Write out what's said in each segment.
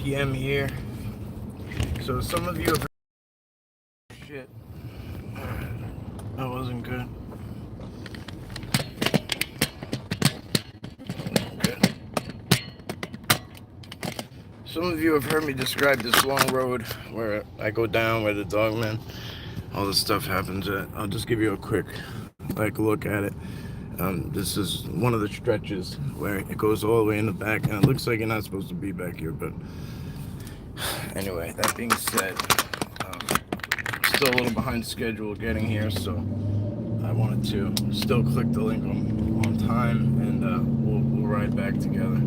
p.m. here. So some of you have shit. That wasn't good. Some of you have heard me describe this long road where I go down, where the dogman, all this stuff happens at. I'll just give you a quick look at it. This is one of the stretches where it goes all the way in the back, and it looks like you're not supposed to be back here, but anyway, that being said, still a little behind schedule getting here, so I wanted to still click the link on time, and we'll ride back together.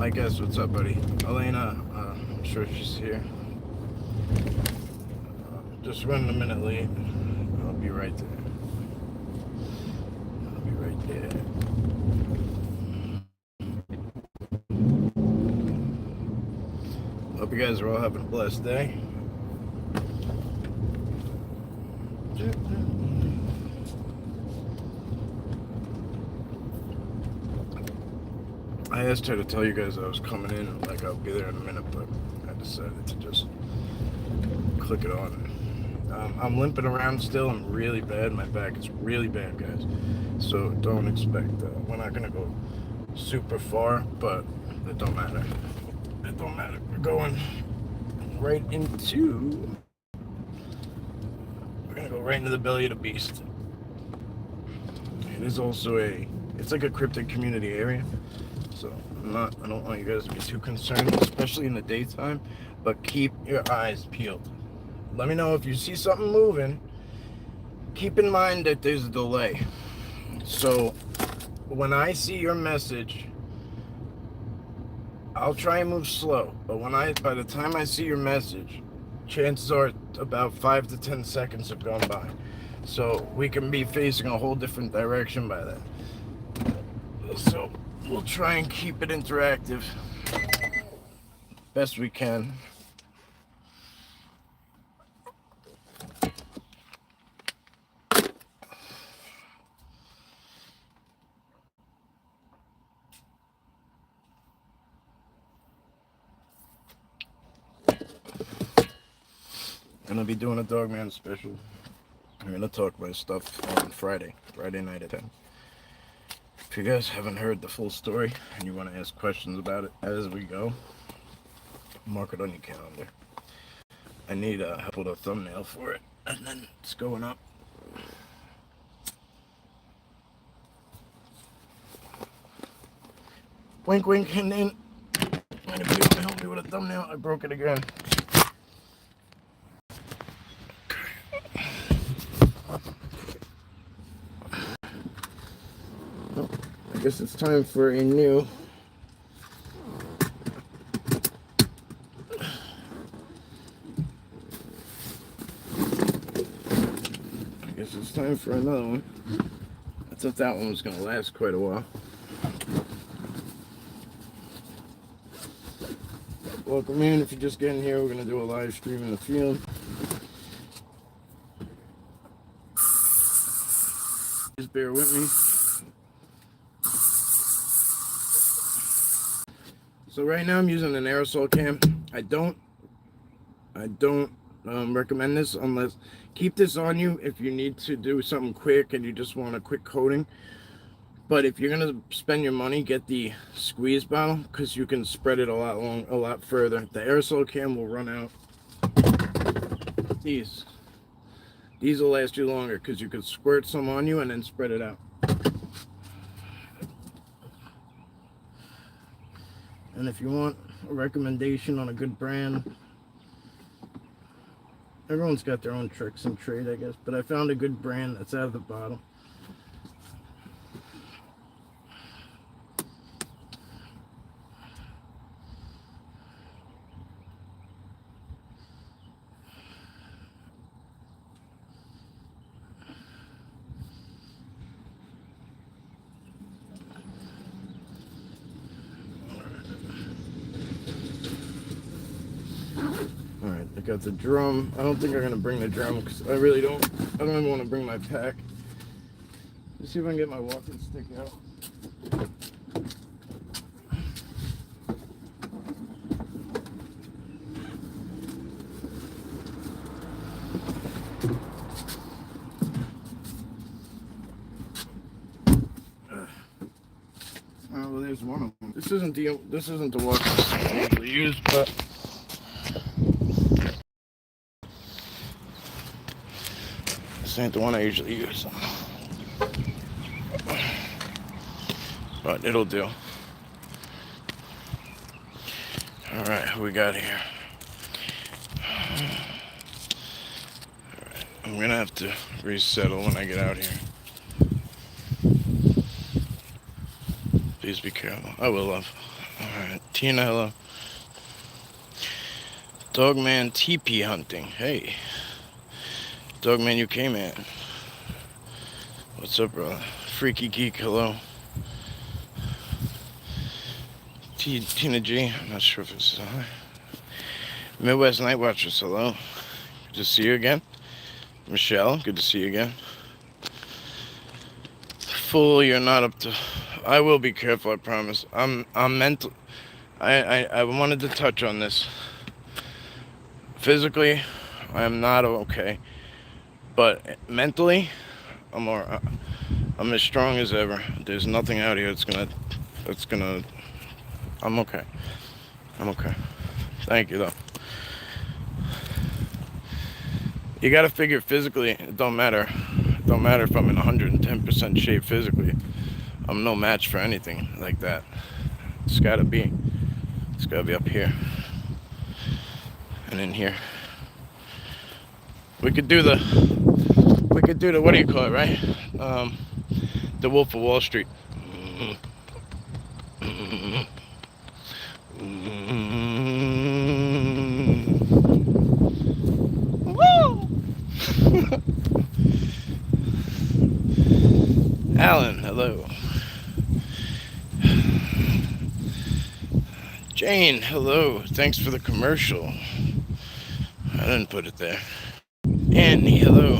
I guess, what's up, buddy? Elena, I'm sure she's here. Just running a minute late. I'll be right there. Hope you guys are all having a blessed day. I asked her to tell you guys I was coming in, like I'll be there in a minute, but I decided to just click it on. I'm limping around still. I'm really bad. My back is really bad, guys. So don't expect, we're not going to go super far, but it don't matter. It don't matter. We're going right into, we're going to go right into the belly of the beast. It is also it's like a cryptid community area. So I don't want you guys to be too concerned, especially in the daytime, but keep your eyes peeled. Let me know if you see something moving. Keep in mind that there's a delay. So when I see your message, I'll try and move slow, but by the time I see your message, chances are about 5 to 10 seconds have gone by. So we can be facing a whole different direction by then. So we'll try and keep it interactive best we can. Gonna be doing a Dogman special. I'm gonna talk my stuff on Friday night at 10. If you guys haven't heard the full story and you want to ask questions about it as we go, mark it on your calendar. I need help with a thumbnail for it, and then it's going up. Wink, wink, and then if you want to help me with a thumbnail, I broke it again. I guess it's time for a new time for another one. I thought that one was going to last quite a while. Welcome in. If you're just getting here, we're going to do a live stream in the field. Just bear with me. So right now I'm using an aerosol cam. I don't recommend this unless, keep this on you if you need to do something quick and you just want a quick coating. But if you're gonna spend your money, get the squeeze bottle because you can spread it a lot further. The aerosol cam will run out. These will last you longer because you could squirt some on you and then spread it out. And if you want a recommendation on a good brand, everyone's got their own tricks and trade, I guess, but I found a good brand that's out of the bottle. Alright, I got the drum. I don't think I'm going to bring the drum because I don't even want to bring my pack. Let's see if I can get my walking stick out. isn't the walk I usually use, but this ain't the one I usually use. But it'll do. Alright, who we got here? Alright, I'm gonna have to resettle when I get out here. Please be careful. I will, love. Alright, Tina, hello. Dogman TP hunting. Hey. Dogman UK man. What's up, brother? Freaky Geek, hello. Tina G, I'm not sure if it's Midwest Night Watchers, hello. Good to see you again. Michelle, good to see you again. Fool, you're not up to... I will be careful, I promise. I'm mental. I wanted to touch on this. Physically, I am not okay. But mentally, I'm as strong as ever. There's nothing out here that's gonna... I'm okay. I'm okay. Thank you, though. You gotta figure physically, it don't matter. It don't matter if I'm in 110% shape physically. I'm no match for anything like that. It's gotta be up here. And in here. We could do the, what do you call it, right? The Wolf of Wall Street. Alan, hello. Jane, hello. Thanks for the commercial. I didn't put it there. Annie, hello.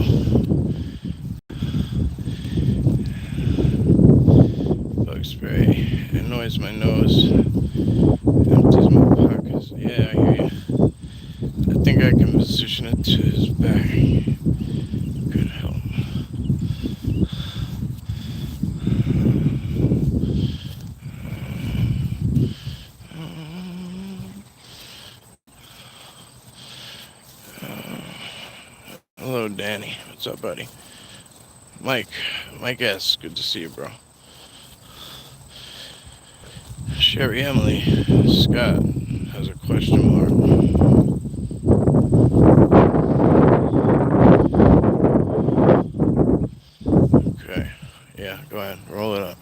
Bug spray annoys my nose. Empties my pockets. Yeah, I hear you. I think I can position it to his back. Could help. Hello, Danny. What's up, buddy? Mike S. Good to see you, bro. Sherry Emily Scott has a question mark. Okay. Yeah, go ahead. Roll it up.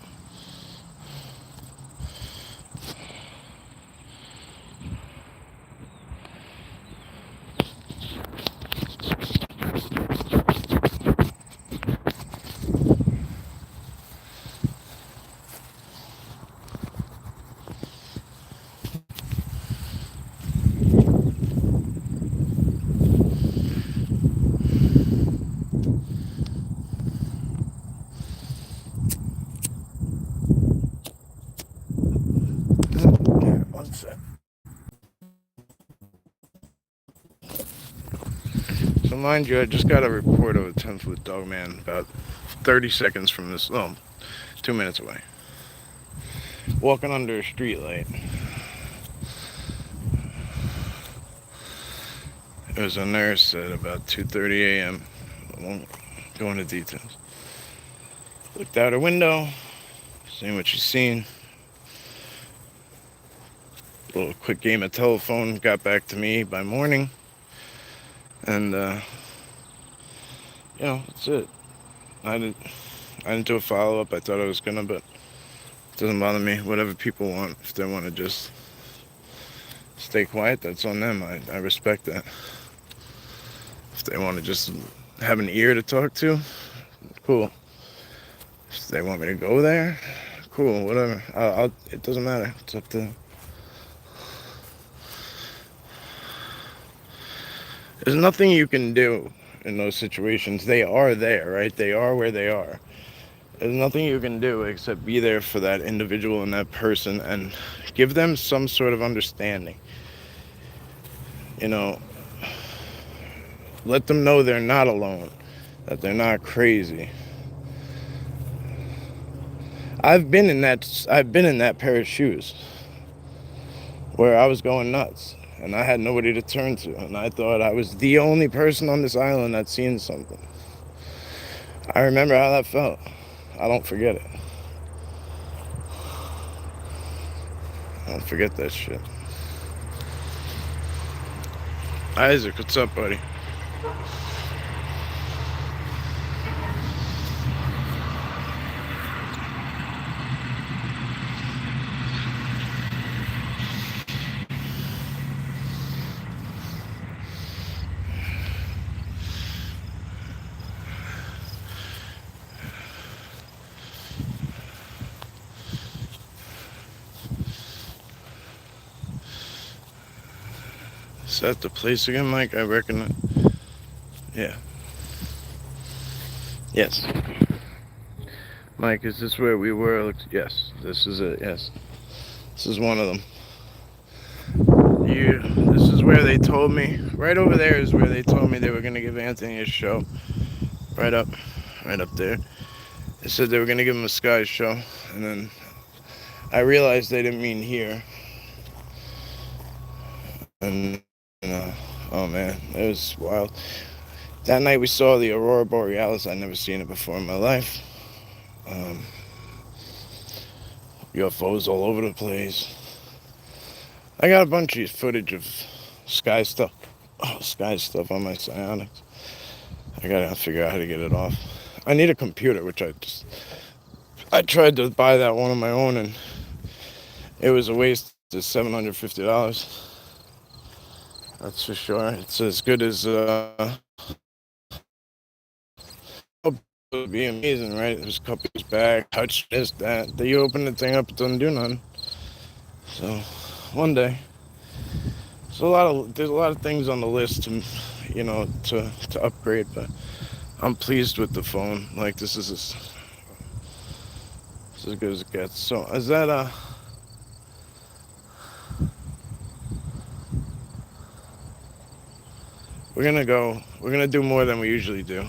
So mind you, I just got a report of a 10-foot dog man about 30 seconds from this, 2 minutes away. Walking under a street light. It was a nurse at about 2:30 a.m. I won't go into details. Looked out her window, seeing what she's seen. A little quick game of telephone, got back to me by morning. And, that's it. I didn't do a follow-up. I thought I was gonna, but it doesn't bother me. Whatever people want. If they want to just stay quiet, that's on them. I respect that. If they want to just have an ear to talk to, cool. If they want me to go there, cool, whatever. It doesn't matter. It's up to them. There's nothing you can do in those situations. They are there, right? They are where they are. There's nothing you can do except be there for that individual and that person and give them some sort of understanding. Let them know they're not alone, that they're not crazy. I've been in that pair of shoes. where I was going nuts, and I had nobody to turn to, and I thought I was the only person on this island that's seen something. I remember how that felt. I don't forget it. I don't forget that shit. Isaac, what's up, buddy? Is that the place again, Mike? I reckon. Yeah. Yes. Mike, is this where we were? Yes, this is it. Yes. This is one of them. This is where they told me. Right over there is where they told me they were going to give Anthony a show. Right up there. They said they were going to give him a Sky show. And then I realized they didn't mean here. And, oh man, it was wild. That night we saw the Aurora Borealis. I'd never seen it before in my life. UFOs all over the place. I got a bunch of footage of sky stuff on my psionics. I gotta figure out how to get it off. I need a computer, which I tried to buy that one on my own, and it was a waste of $750. That's for sure. It's as good as it would be amazing, right? There's a couple years back, touch this, that. You open the thing up, it doesn't do nothing. So one day. There's a lot of things on the list to upgrade, but I'm pleased with the phone. Like, this is as good as it gets. So is that we're gonna do more than we usually do,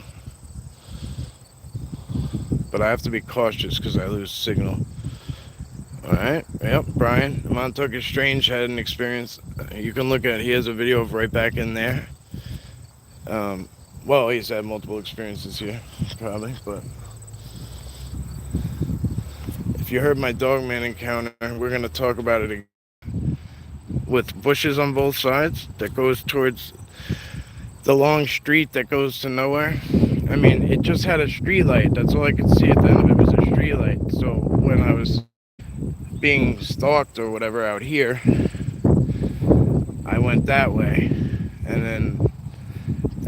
but I have to be cautious because I lose signal. Alright, yep, Brian Montauk Strange had an experience. You can look at, he has a video of right back in there. Well, he's had multiple experiences here, probably, but if you heard my dogman encounter, we're going to talk about it again. With bushes on both sides that goes towards the long street that goes to nowhere. I mean, it just had a street light. That's all I could see at the end of it was a street light. So when I was being stalked or whatever out here, I went that way, and then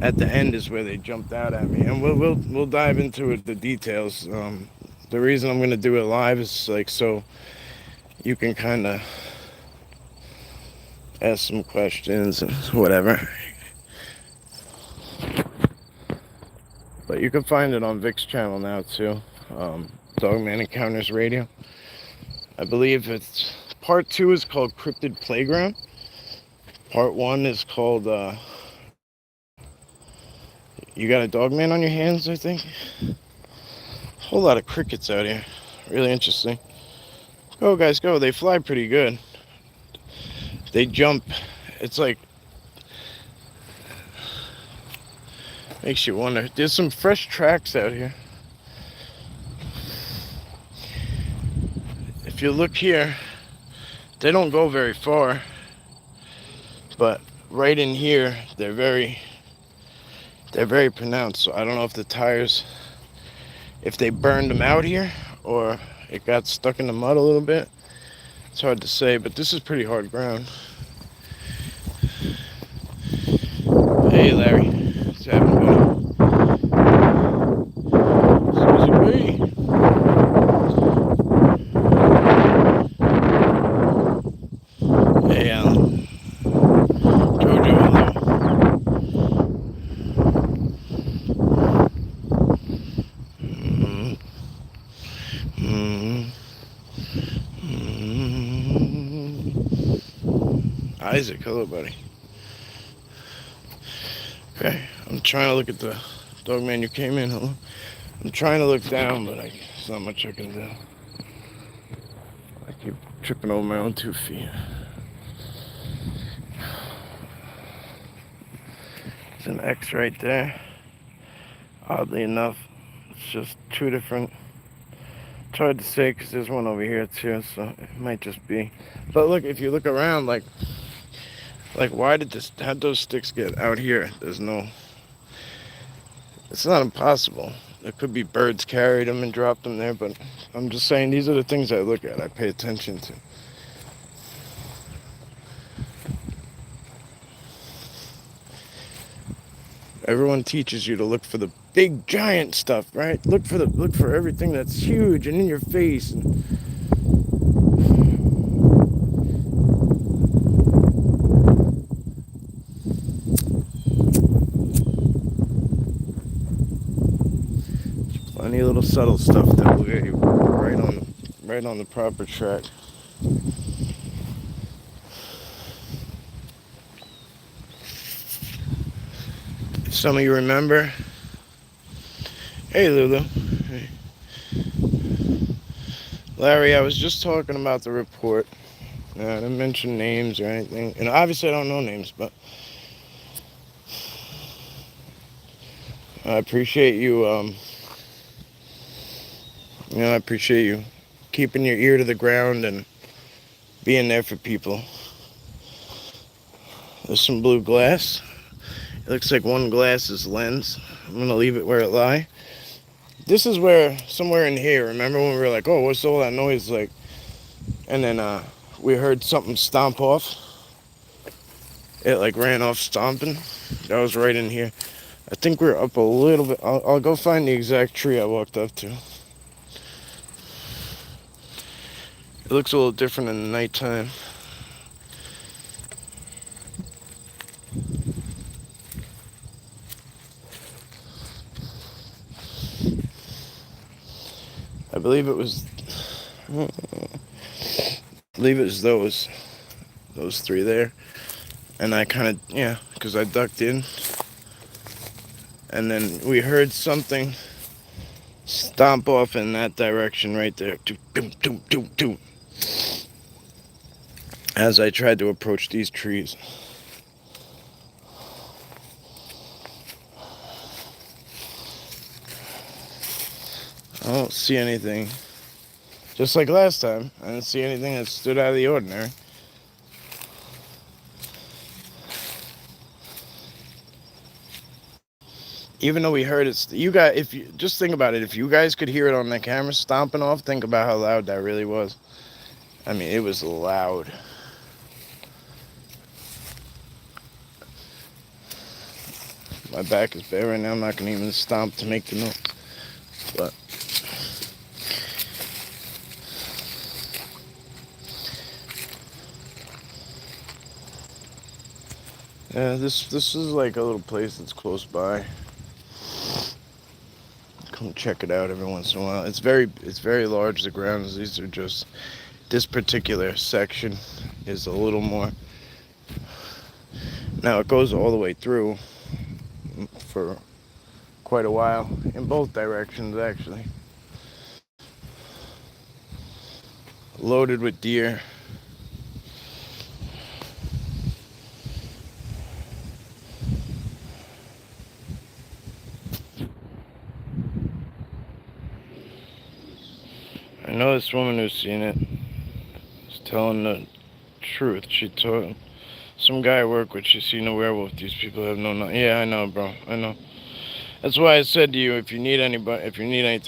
at the end is where they jumped out at me, and we'll dive into it, the details. The reason I'm going to do it live is like so you can kind of ask some questions and whatever. But you can find it on Vic's channel now too, Dogman Encounters Radio. I believe it's part 2 is called Cryptid Playground. Part 1 is called You Got a Dogman on Your Hands, I think. A whole lot of crickets out here. Really interesting. Go, guys, go. They fly pretty good. They jump. It's like, makes you wonder. There's some fresh tracks out here. If you look here, they don't go very far, but right in here they're very pronounced. So I don't know if the tires, if they burned them out here or it got stuck in the mud a little bit. It's hard to say, but this is pretty hard ground. Hey Larry, what's happening, buddy? Susie B. Hey Alan. Jojo, hello. Isaac, hello, buddy. Okay, I'm trying to look at the dogman you came in. Hello. I'm trying to look down, but there's not much I can do. I keep tripping over my own 2 feet. There's an X right there. Oddly enough, it's just two different. It's hard to say because there's one over here too, so it might just be. But look, if you look around, like why did this? How'd those sticks get out here? There's no. It's not impossible. It could be birds carried them and dropped them there, but I'm just saying these are the things I look at. I pay attention to. Everyone teaches you to look for the big giant stuff, right? Look for everything that's huge and in your face. And plenty of little subtle stuff that will get you right on the proper track. Some of you remember. Hey, Lulu. Hey. Larry, I was just talking about the report. I didn't mention names or anything. And obviously I don't know names, but I appreciate you, I appreciate you keeping your ear to the ground and being there for people. There's some blue glass. It looks like one glass is lens. I'm going to leave it where it lie. This is where, somewhere in here, remember when we were like, oh, what's all that noise like? And then we heard something stomp off. It like ran off stomping. That was right in here. I think we're up a little bit. I'll go find the exact tree I walked up to. It looks a little different in the nighttime. I believe it was those three there. And I kind of, because I ducked in. And then we heard something stomp off in that direction right there. As I tried to approach these trees. I don't see anything. Just like last time, I didn't see anything that stood out of the ordinary. Even though we heard it, you guys, if you just think about it, if you guys could hear it on the camera stomping off, think about how loud that really was. I mean, it was loud. My back is bare right now. I'm not gonna even stomp to make the noise, but. Yeah, this is like a little place that's close by. Come check it out every once in a while. It's very large, the grounds. These are just, this particular section is a little more. Now it goes all the way through for quite a while, in both directions actually. Loaded with deer. I know this woman who's seen it is telling the truth. She told some guy I work with, she's seen a werewolf. These people have no. Yeah, I know, bro. I know. That's why I said to you, if you need anything,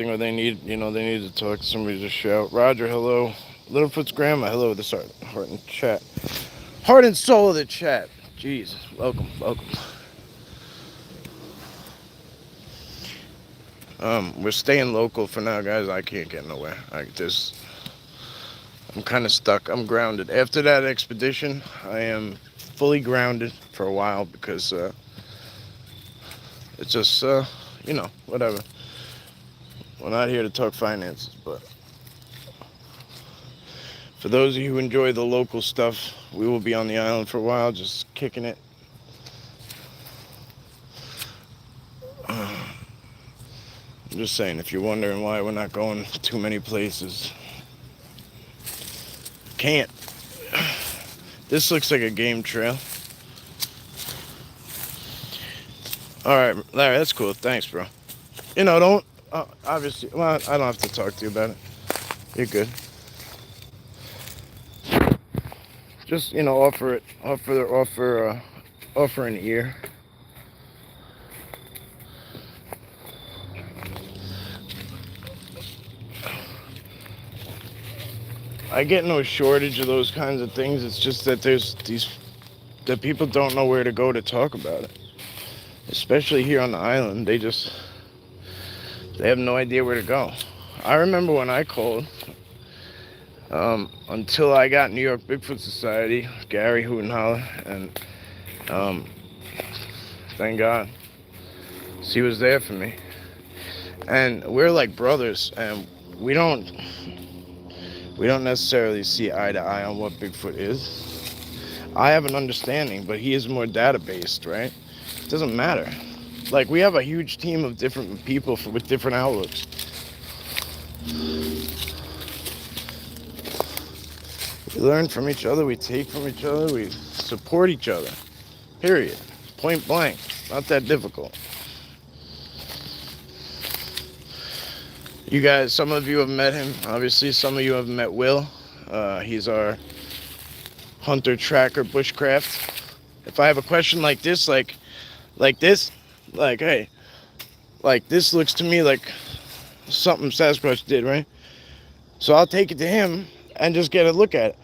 or they need to talk to somebody, just shout. Roger, hello. Littlefoot's grandma, hello. This heart and chat, heart and soul of the chat. Jeez, welcome. We're staying local for now, guys. I can't get nowhere. I'm kind of stuck. I'm grounded. After that expedition, I am fully grounded for a while because it's just, whatever. We're not here to talk finances, but for those of you who enjoy the local stuff, we will be on the island for a while, just kicking it. I'm just saying, if you're wondering why we're not going too many places, can't. This looks like a game trail. All right, Larry, that's cool. Thanks, bro. Don't obviously. Well, I don't have to talk to you about it. You're good. Just offer it, offer an ear. I get no shortage of those kinds of things. It's just that that people don't know where to go to talk about it. Especially here on the island, they have no idea where to go. I remember when I called, until I got New York Bigfoot Society, Gary Hootenholler, and thank God, he was there for me. And we're like brothers, and we don't necessarily see eye to eye on what Bigfoot is. I have an understanding, but he is more data-based, right? It doesn't matter. Like, we have a huge team of different people with different outlooks. We learn from each other, we take from each other, we support each other. Period. Point blank. Not that difficult. You guys, some of you have met him. Obviously, some of you have met Will. He's our hunter, tracker, bushcraft. If I have a question like this, like this, hey, like this looks to me like something Sasquatch did, right? So I'll take it to him and just get a look at it.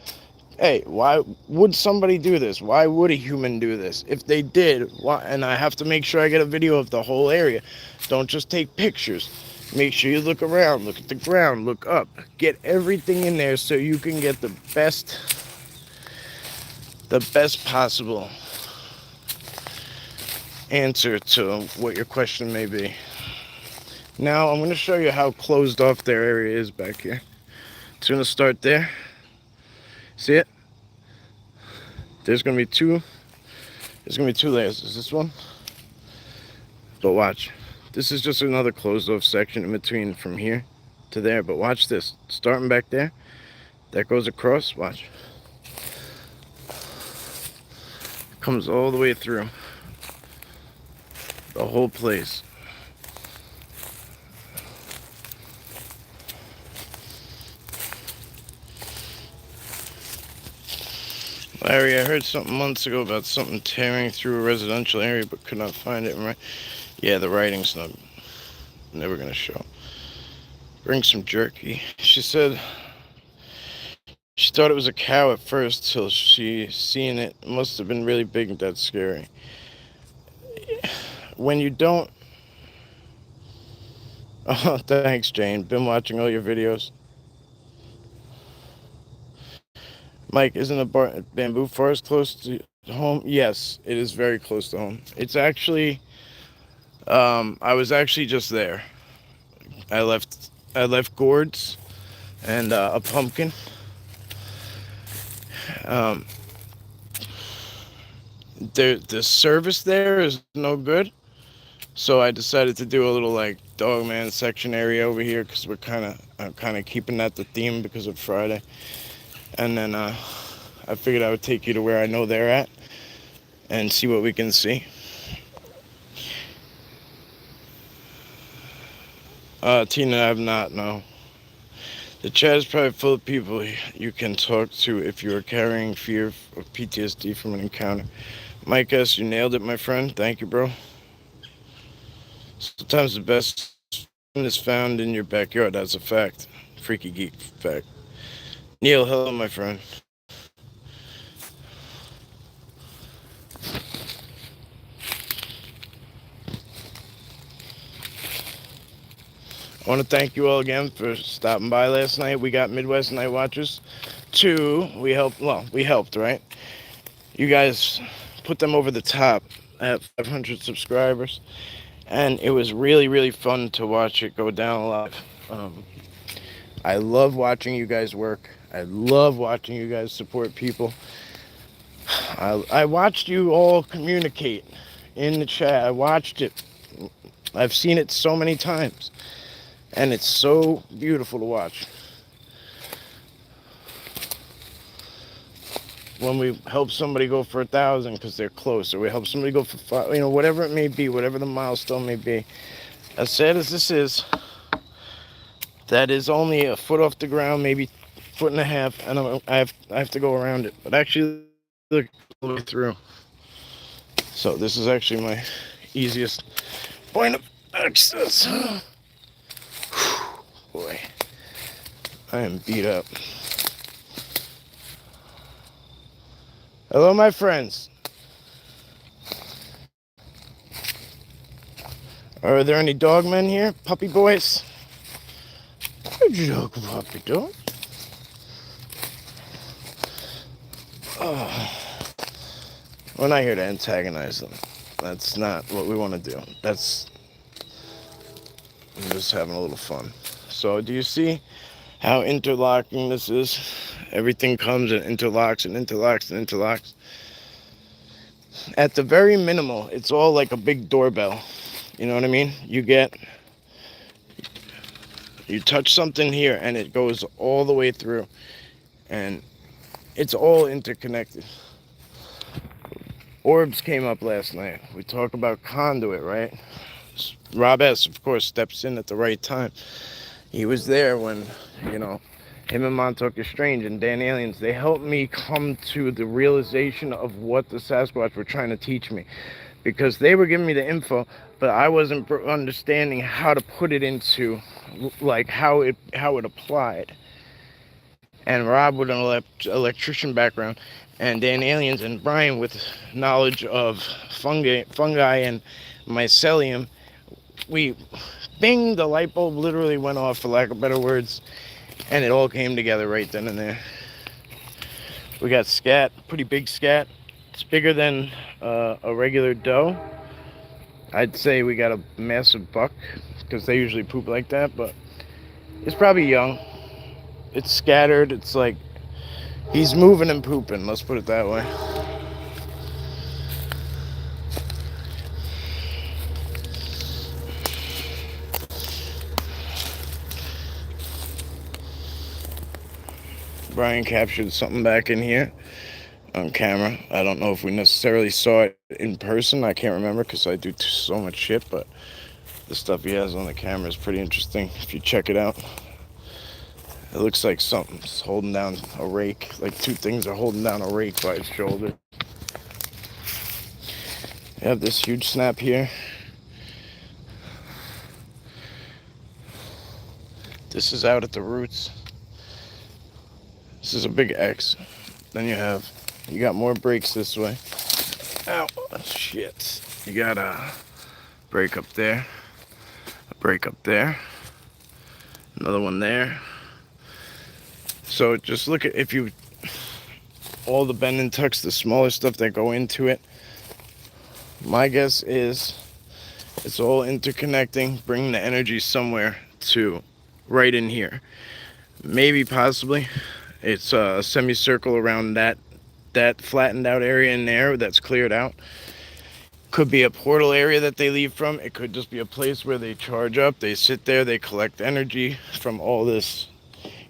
Hey, why would somebody do this? Why would a human do this? If they did, why? And I have to make sure I get a video of the whole area. Don't just take pictures. Make sure you look around, look at the ground, look up. Get everything in there so you can get the best possible answer to what your question may be. Now I'm going to show you how closed off their area is back here. It's going to start there. See it? There's going to be two layers. Is this one? But watch. This is just another closed off section in between from here to there. But watch this. Starting back there. That goes across. Watch. It comes all the way through. The whole place. Larry, I heard something months ago about something tearing through a residential area but could not find it. Right? Yeah, the writing's never gonna show. Bring some jerky. She said she thought it was a cow at first till she seen it. It must have been really big and that's scary. When you don't... Oh, thanks, Jane. Been watching all your videos. Mike, isn't a bamboo forest close to home? Yes, it is very close to home. It's actually... I was actually just there. I left gourds and a pumpkin. The service there is no good, so I decided to do a little like dogman section area over here because we're kind of keeping that the theme because of Friday. And then I figured I would take you to where I know they're at and see what we can see. Tina, I have not, no. The chat is probably full of people you can talk to if you are carrying fear of PTSD from an encounter. Mike S., you nailed it, my friend. Thank you, bro. Sometimes the best is found in your backyard. That's a fact. Freaky geek fact. Neil, hello, my friend. I want to thank you all again for stopping by last night. We got Midwest Night Watchers 2. We helped, right? You guys put them over the top at 500 subscribers. And it was really, really fun to watch it go down live. I love watching you guys work. I love watching you guys support people. I watched you all communicate in the chat. I watched it. I've seen it so many times. And it's so beautiful to watch. when we help somebody go for 1,000 because they're close, or we help somebody go for 5, whatever it may be, whatever the milestone may be. As sad as this is, that is only a foot off the ground, maybe foot and a half, and I have to go around it. But actually, look all the way through. So this is actually my easiest point of access. Boy, I am beat up. Hello, my friends. Are there any dogmen here? Puppy boys? Good joke, puppy dog. Oh. We're not here to antagonize them. That's not what we want to do. I'm just having a little fun. So do you see how interlocking this is? Everything comes and interlocks and interlocks and interlocks. At the very minimal, it's all like a big doorbell. You know what I mean? You touch something here and it goes all the way through. And it's all interconnected. Orbs came up last night. We talk about conduit, right? Rob S., of course, steps in at the right time. He was there when, him and Montauk is Strange and Dan Aliens, they helped me come to the realization of what the Sasquatch were trying to teach me. Because they were giving me the info, but I wasn't understanding how to put it into, like, how it applied. And Rob with an electrician background, and Dan Aliens and Brian with knowledge of fungi and mycelium, bing, the light bulb literally went off, for lack of better words, and it all came together right then and there. We got scat, pretty big scat. It's bigger than a regular doe. I'd say we got a massive buck, because they usually poop like that, but it's probably young. It's scattered. It's like he's moving and pooping, let's put it that way. Brian captured something back in here on camera. I don't know if we necessarily saw it in person. I can't remember because I do so much shit, but the stuff he has on the camera is pretty interesting if you check it out. It looks like something's holding down a rake. Like two things are holding down a rake by its shoulder. You have this huge snap here. This is out at the roots. This is a big X. Then you got more breaks this way. Ow, shit. You got a break up there. A break up there. Another one there. So just look at, all the bend and tucks, the smaller stuff that go into it. My guess is it's all interconnecting, bringing the energy somewhere to right in here. Maybe, possibly, it's a semicircle around that flattened out area in there that's cleared out. Could be a portal area that they leave from. It could just be a place where they charge up, they sit there, they collect energy from all this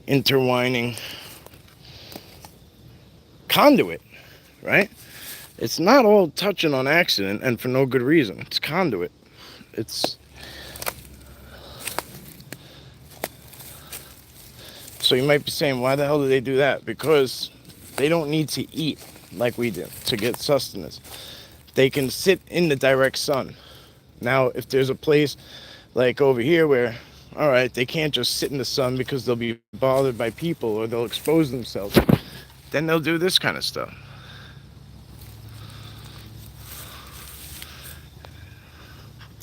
intertwining conduit, right? It's not all touching on accident and for no good reason. It's conduit. So you might be saying, why the hell do they do that? Because they don't need to eat like we do to get sustenance. They can sit in the direct sun. Now, if there's a place like over here where, all right, they can't just sit in the sun because they'll be bothered by people or they'll expose themselves, then they'll do this kind of stuff.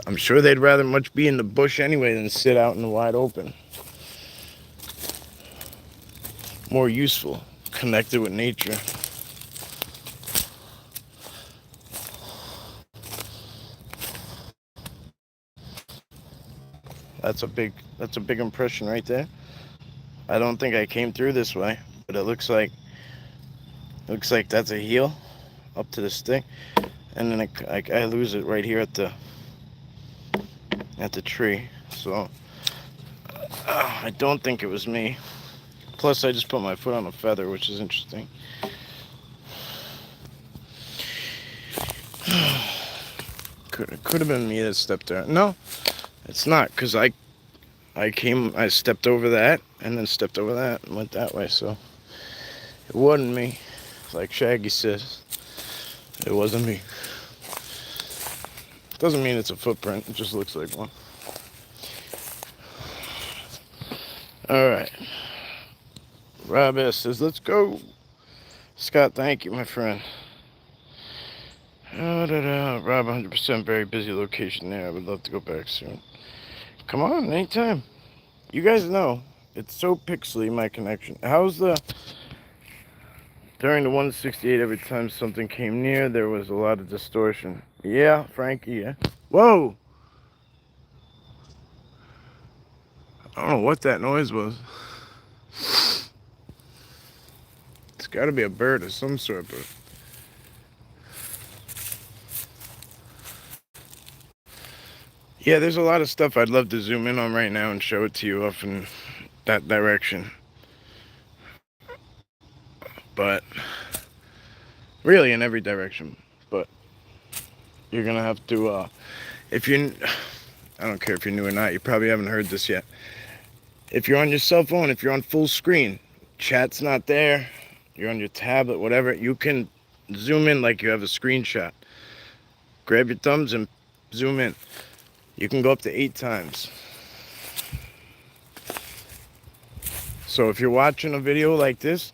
I'm sure they'd rather much be in the bush anyway than sit out in the wide open. More useful, connected with nature. That's a big impression right there. I don't think I came through this way, but it looks like that's a heel up to the stick, and then I lose it right here at the tree. So I don't think it was me. Plus, I just put my foot on a feather, which is interesting. Could have been me that stepped there. No, it's not, because I stepped over that, and then stepped over that, and went that way, so it wasn't me. Like Shaggy says, it wasn't me. Doesn't mean it's a footprint, it just looks like one. Alright. Rob S. says, let's go. Scott, thank you, my friend. Rob, 100% very busy location there. I would love to go back soon. Come on, anytime. You guys know, it's so pixely, my connection. How's the... During the 168, every time something came near, there was a lot of distortion. Yeah, Frankie, yeah. Whoa! I don't know what that noise was. It's got to be a bird of some sort, but... Yeah, there's a lot of stuff I'd love to zoom in on right now and show it to you off in that direction. But... Really, in every direction. But... You're gonna have to, if you... I don't care if you're new or not, you probably haven't heard this yet. If you're on your cell phone, if you're on full screen, chat's not there, you're on your tablet, whatever, you can zoom in like you have a screenshot. Grab your thumbs and zoom in. You can go up to 8 times. So if you're watching a video like this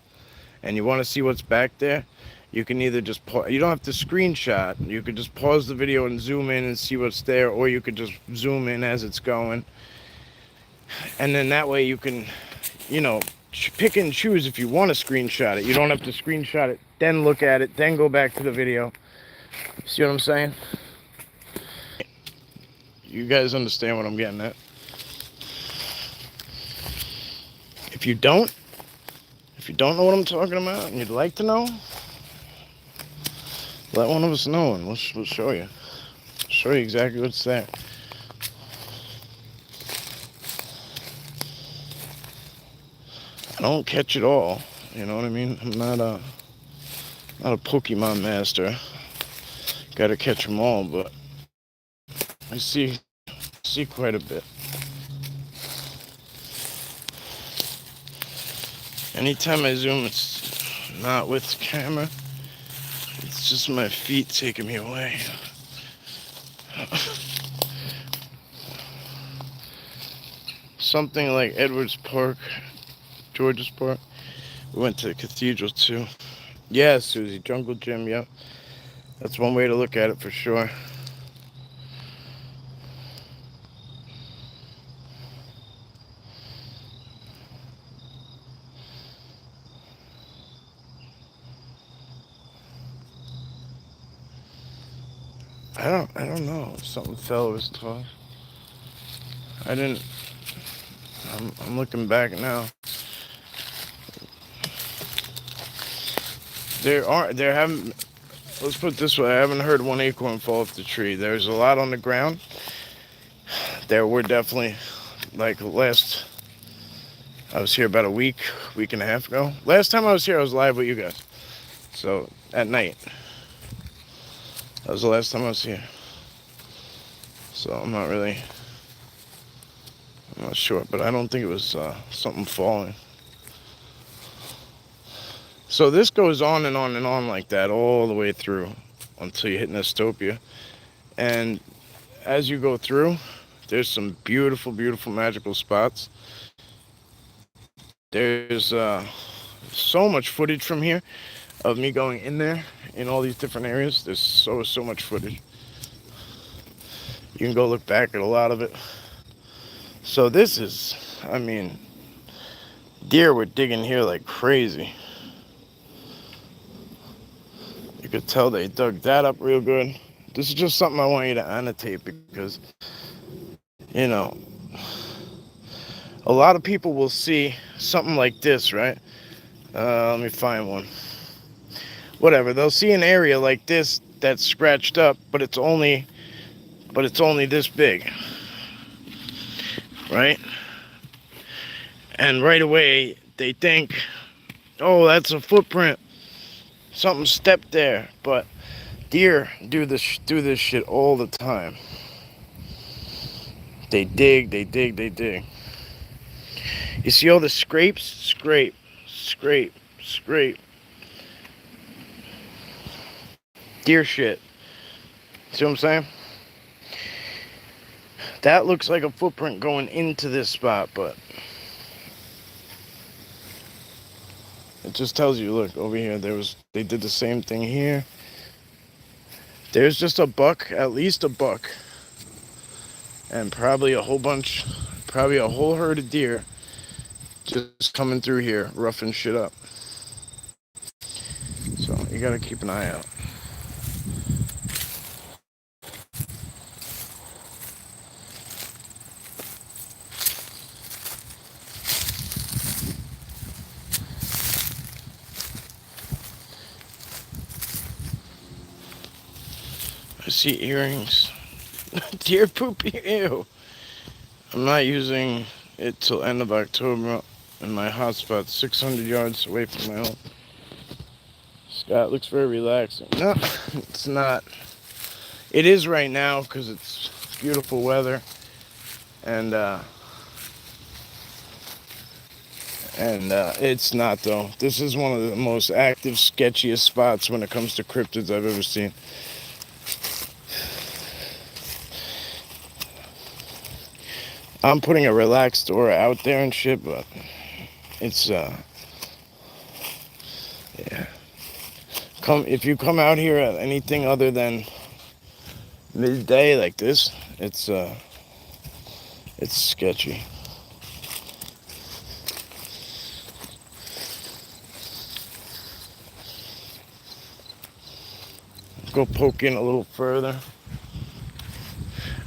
and you want to see what's back there, you can either just you don't have to screenshot. You could just pause the video and zoom in and see what's there, or you could just zoom in as it's going. And then that way you can, you know, pick and choose if you want to screenshot it. You don't have to screenshot it, then look at it, then go back to the video. See what I'm saying? You guys understand what I'm getting at. If you don't know what I'm talking about and you'd like to know, let one of us know and we'll show you. Show you exactly what's there. I don't catch it all, you know what I mean? I'm not a Pokemon master. Gotta catch them all, but I see quite a bit. Anytime I zoom, it's not with camera. It's just my feet taking me away. Something like Edwards Park, George's Park. We went to the cathedral too. Yeah, Susie, Jungle Gym, yep. That's one way to look at it for sure. I don't know. Something fell. It was tough. I'm looking back now. Let's put it this way, I haven't heard one acorn fall off the tree. There's a lot on the ground. There were definitely, like I was here about a week and a half ago. Last time I was here, I was live with you guys. So, at night. That was the last time I was here. So, I'm not sure, but I don't think it was something falling. So this goes on and on and on like that all the way through until you hit Nestopia. And as you go through, there's some beautiful, beautiful magical spots. There's so much footage from here of me going in there in all these different areas. There's so much footage. You can go look back at a lot of it. So this is, I mean, deer were digging here like crazy. You could tell they dug that up real good. This is just something I want you to annotate because, you know, a lot of people will see something like this, right? Let me find one. Whatever, they'll see an area like this that's scratched up, but it's only this big, right? And right away they think, oh, that's a footprint. Something stepped there, but Deer do this shit all the time. They dig, they dig, they dig. You see all the scrapes? Scrape, scrape, scrape. Deer shit. See what I'm saying? That looks like a footprint going into this spot, but it just tells you, look, over here, they did the same thing here. There's just a buck, at least a buck, and probably a whole herd of deer just coming through here, roughing shit up. So you gotta keep an eye out. I see earrings. Deer poop, ew. I'm not using it till end of October in my hotspot, 600 yards away from my home. Scott looks very relaxing. No, it's not. It is right now because it's beautiful weather, and it's not though. This is one of the most active, sketchiest spots when it comes to cryptids I've ever seen. I'm putting a relaxed aura out there and shit, but it's yeah. If you come out here at anything other than midday like this, it's sketchy. Go poke in a little further.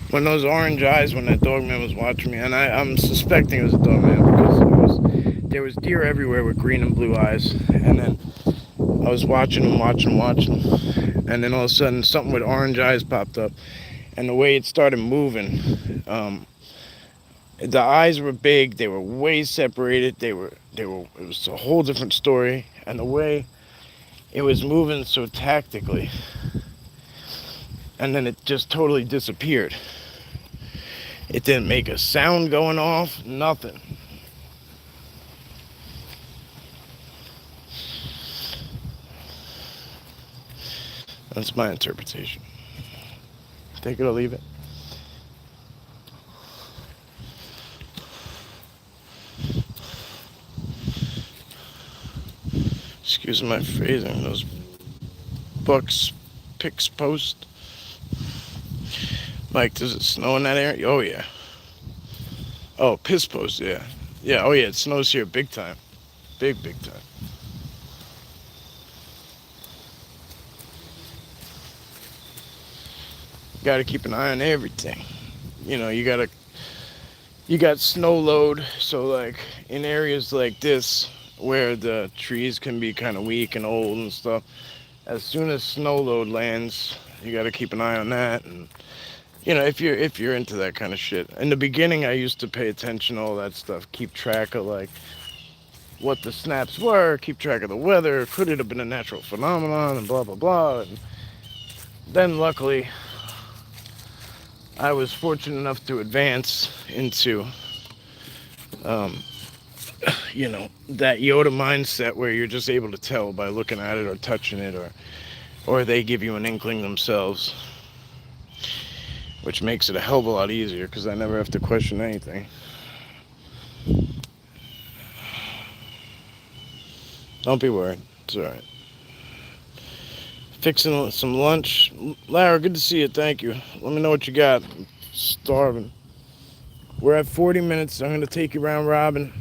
When those orange eyes, when that dog man was watching me, and I'm suspecting it was a dog man because there was deer everywhere with green and blue eyes, and then I was watching him, and then all of a sudden something with orange eyes popped up, and the way it started moving, the eyes were big, they were way separated, it was a whole different story, and the way it was moving so tactically, and then it just totally disappeared. It didn't make a sound going off, nothing. That's my interpretation. Take it or leave it. Excuse my phrasing. Those bucks picks post. Mike, does it snow in that area? Oh, yeah. Oh, piss post, yeah. Yeah, oh, yeah, it snows here big time. Big time. You gotta keep an eye on everything. You know, you got snow load, so like in areas like this where the trees can be kind of weak and old and stuff, as soon as snow load lands, you gotta keep an eye on that. And you know, if you're into that kind of shit. In the beginning, I used to pay attention to all that stuff, keep track of like what the snaps were, keep track of the weather, could it have been a natural phenomenon, and blah blah blah. And then luckily, I was fortunate enough to advance into, you know, that Yoda mindset where you're just able to tell by looking at it or touching it, or they give you an inkling themselves, which makes it a hell of a lot easier because I never have to question anything. Don't be worried. It's all right. Fixing some lunch. Lara, good to see you. Thank you. Let me know what you got. I'm starving. We're at 40 minutes. I'm going to take you around robin.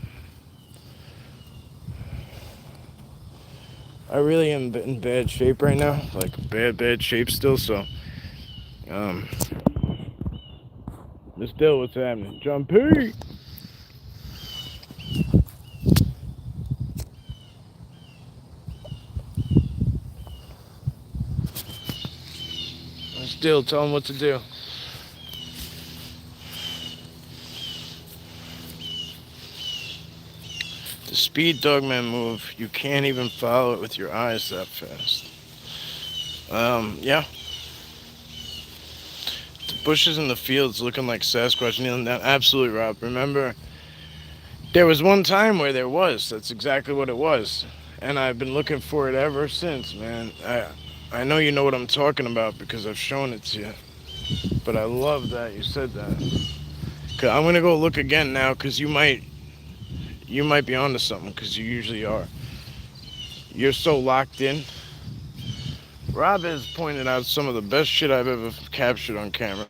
I really am in bad shape right now. Like bad shape still. So, Miss Dill, what's happening? John P. Miss Dill, tell him what to do. The speed dogman move, you can't even follow it with your eyes that fast. Yeah, the bushes in the fields looking like Sasquatch kneeling down. Absolutely, Rob. Remember, there was one time where there was. That's exactly what it was, and I've been looking for it ever since, man. I know you know what I'm talking about because I've shown it to you. But I love that you said that. Cause I'm gonna go look again now, cause you might be onto something, cause you usually are. You're so locked in. Rob has pointed out some of the best shit I've ever captured on camera.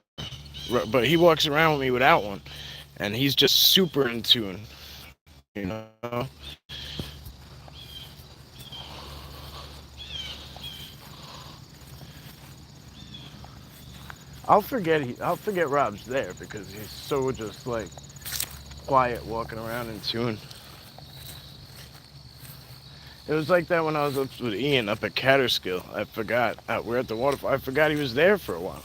But he walks around with me without one, and he's just super in tune. You know. I'll forget Rob's there because he's so just like quiet walking around in tune. It was like that when I was up with Ian up at Catterskill. I forgot. We're at the waterfall. I forgot he was there for a while.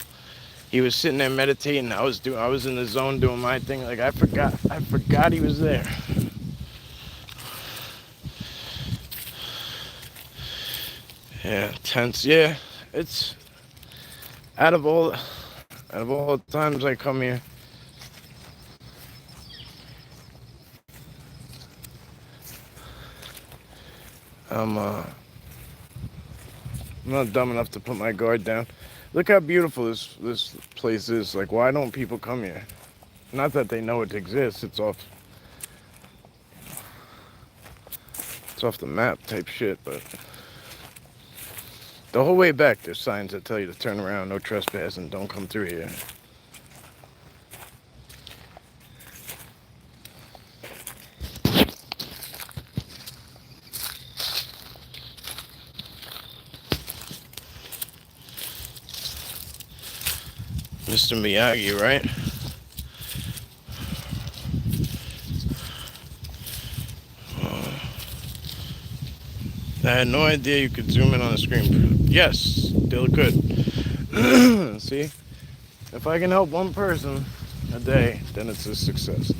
He was sitting there meditating. I was in the zone doing my thing. Like I forgot he was there. Yeah, tense. Yeah, it's out of all the times I come here. I'm I'm not dumb enough to put my guard down. Look how beautiful this place is. Like, why don't people come here? Not that they know it exists. It's off the map type shit. But the whole way back, there's signs that tell you to turn around, no trespassing, don't come through here. Mr. Miyagi, right? I had no idea you could zoom in on the screen. Yes, still good. See? If I can help one person a day, then it's a success.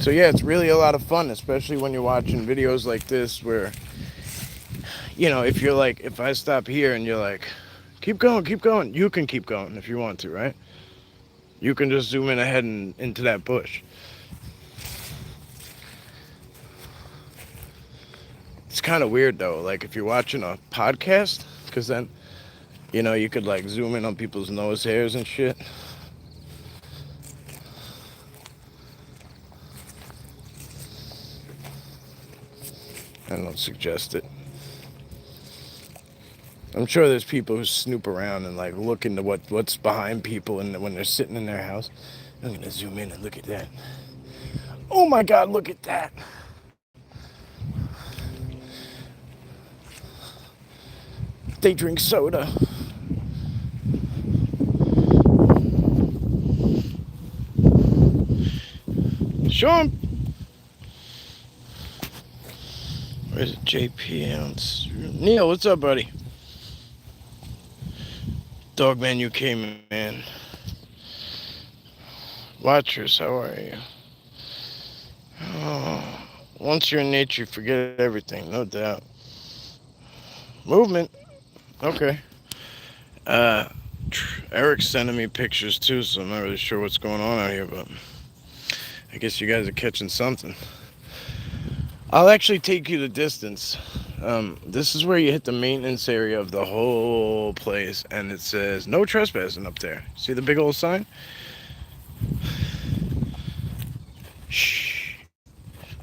So yeah, it's really a lot of fun, especially when you're watching videos like this where, if I stop here and you're like, keep going, you can keep going if you want to, right? You can just zoom in ahead and into that bush. It's kind of weird though, like if you're watching a podcast, because then, you could like zoom in on people's nose hairs and shit. I don't suggest it. I'm sure there's people who snoop around and like look into what's behind people and when they're sitting in their house. I'm gonna zoom in and look at that. Oh my God, look at that. They drink soda. Show 'em. Where's it? JP ounce. Neil, what's up, buddy? Dogman UK, man. Watchers, how are you? Oh, once you're in nature, you forget everything, no doubt. Movement. Okay. Uh, Eric's sending me pictures too, so I'm not really sure what's going on out here, but I guess you guys are catching something. I'll actually take you the distance. This is where you hit the maintenance area of the whole place, and it says no trespassing up there. See the big old sign? Shh.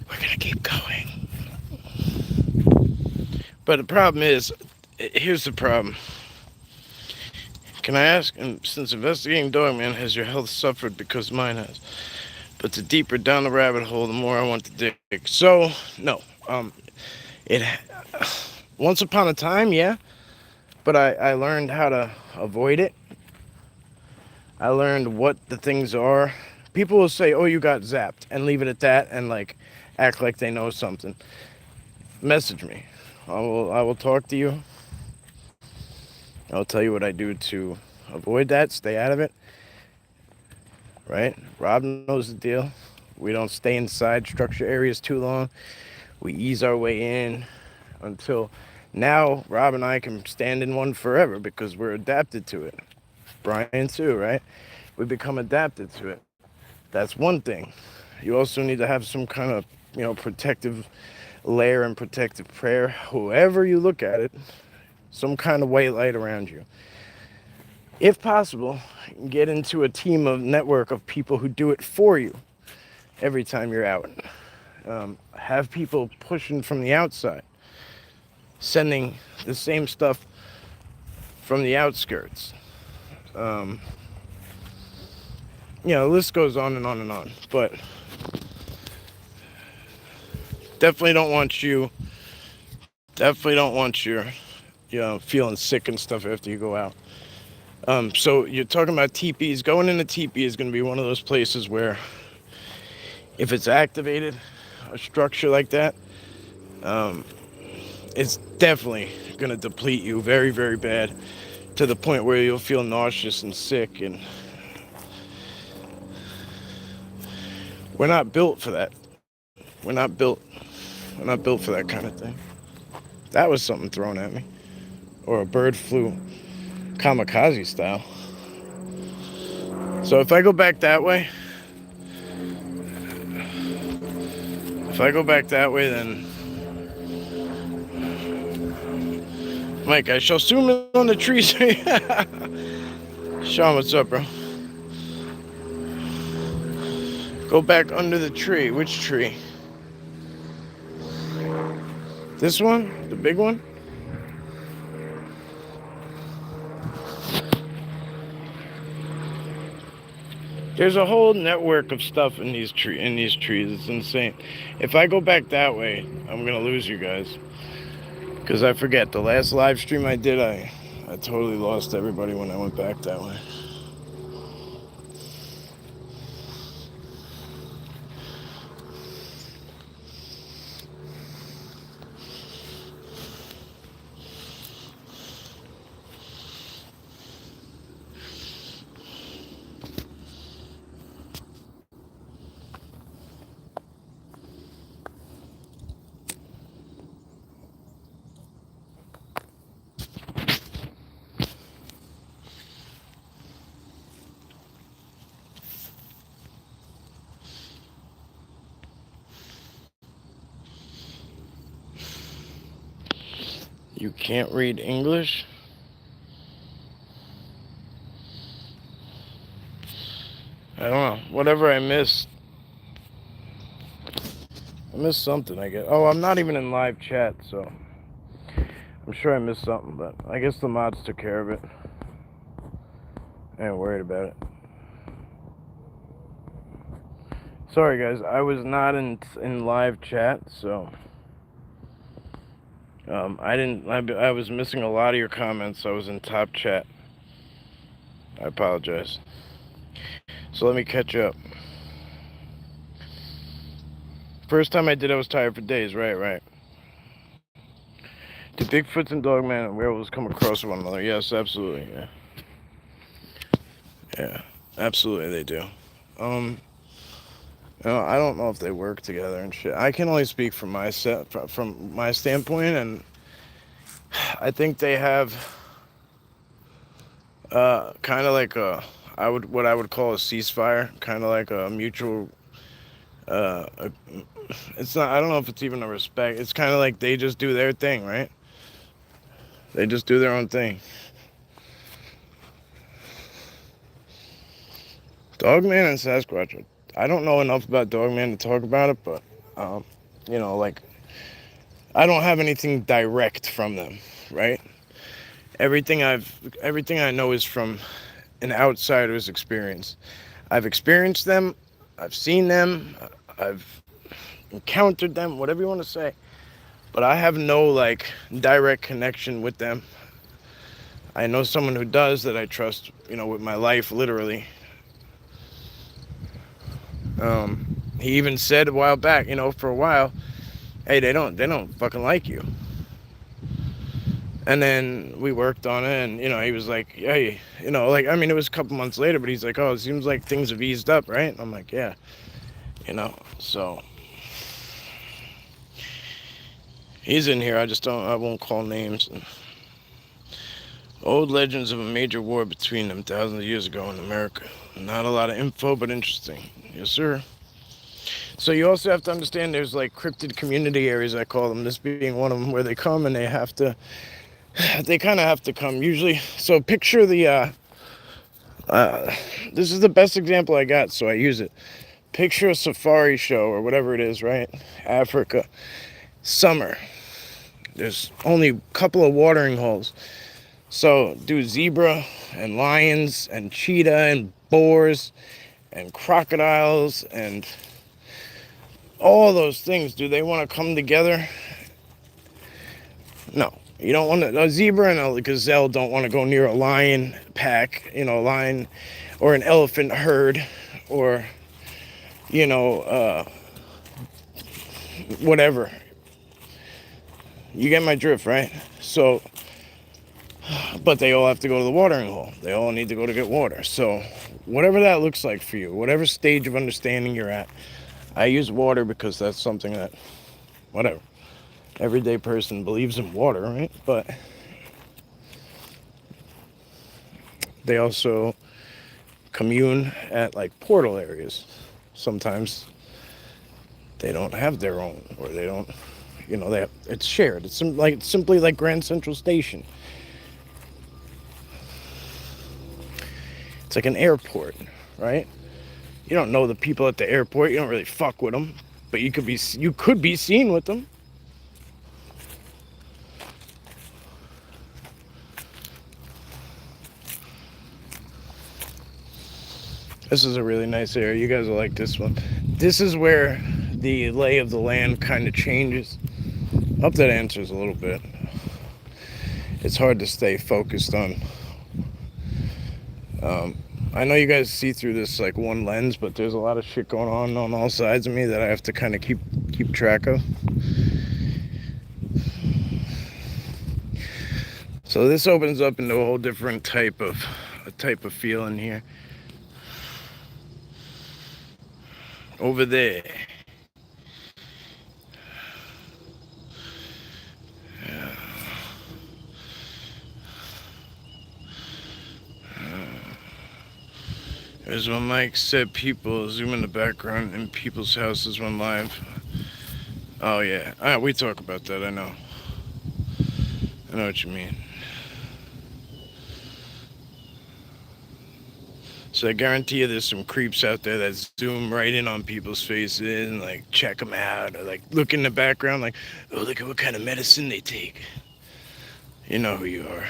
We're gonna keep going. But the problem is, here's the problem. Can I ask, and since investigating Dogman, has your health suffered because mine has? But the deeper down the rabbit hole, the more I want to dig. So, no. It once upon a time, yeah, but I learned how to avoid it. I learned what the things are. People will say, "Oh, you got zapped," and leave it at that, and like act like they know something. Message me. I will talk to you. I'll tell you what I do to avoid that, stay out of it. Right? Rob knows the deal. We don't stay inside structure areas too long. We ease our way in until Now, Rob and I can stand in one forever because we're adapted to it. Brian too, right? We become adapted to it. That's one thing. You also need to have some kind of, protective layer and protective prayer, however you look at it, some kind of white light around you. If possible, get into a team of network of people who do it for you every time you're out. Have people pushing from the outside, sending the same stuff from the outskirts. The list goes on and on and on. But definitely don't want you feeling sick and stuff after you go out. So you're talking about teepees. Going in a teepee is going to be one of those places where if it's activated, a structure like that, it's definitely going to deplete you very, very bad, to the point where you'll feel nauseous and sick. And we're not built for that. We're not built for that kind of thing. That was something thrown at me. Or a bird flew kamikaze style. So if I go back that way, then Mike, I shall zoom in on the trees. Sean, what's up, bro? Go back under the tree. Which tree? This one? The big one? There's a whole network of stuff in these trees. It's insane. If I go back that way, I'm gonna lose you guys. Because I forget, the last live stream I did, I totally lost everybody when I went back that way. You can't read English? I don't know. Whatever I missed. I missed something, I guess. Oh, I'm not even in live chat, so I'm sure I missed something, but I guess the mods took care of it. I ain't worried about it. Sorry, guys. I was not in live chat, so I was missing a lot of your comments. I was in top chat. I apologize. So let me catch up. First time I did, I was tired for days. Right. Do Bigfoots and Dogman and werewolves come across one another? Yes, absolutely. Yeah, absolutely they do. I don't know if they work together and shit. I can only speak from my standpoint, and I think they have kind of like what I would call a ceasefire, kind of like a mutual. It's not. I don't know if it's even a respect. It's kind of like they just do their thing, right? They just do their own thing. Dogman and Sasquatch. I don't know enough about Dogman to talk about it, but like I don't have anything direct from them, right? Everything I know is from an outsider's experience. I've experienced them, I've seen them, I've encountered them, whatever you want to say, but I have no direct connection with them. I know someone who does that I trust, with my life, literally. He even said a while back, for a while, hey, they don't fucking like you. And then we worked on it, and he was like, hey, it was a couple months later, but he's like, oh, it seems like things have eased up, right? And I'm like, yeah, so He's in here. I won't call names. Old legends of a major war between them thousands of years ago in America. Not a lot of info, but interesting. Yes, sir. So you also have to understand there's like cryptid community areas, I call them, this being one of them, where they come and they kind of have to come usually. So picture this is the best example I got, so I use it. Picture a safari show or whatever it is, right? Africa, summer. There's only a couple of watering holes. So do zebra and lions and cheetah and boars and crocodiles and all those things. Do they want to come together? No. You don't want to. A zebra and a gazelle don't want to go near a lion pack, a lion or an elephant herd or, whatever. You get my drift, right? So, but they all have to go to the watering hole. They all need to go to get water. So, whatever that looks like for you, whatever stage of understanding you're at, I use water because that's something that, whatever, everyday person believes in water, right? But they also commune at like portal areas. Sometimes they don't have their own, or they don't, it's shared. It's simply like Grand Central Station. It's like an airport, right? You don't know the people at the airport. You don't really fuck with them, but you could be seen with them. This is a really nice area. You guys will like this one. This is where the lay of the land kind of changes. I hope that answers a little bit. It's hard to stay focused on. I know you guys see through this like one lens, but there's a lot of shit going on all sides of me that I have to kind of keep track of. So this opens up into a whole different type of feel in here. Over there. As when Mike said, people zoom in the background in people's houses when live. Oh yeah, we talk about that. I know what you mean. So I guarantee you there's some creeps out there that zoom right in on people's faces and like check them out, or like look in the background like, oh, look at what kind of medicine they take. You know who you are.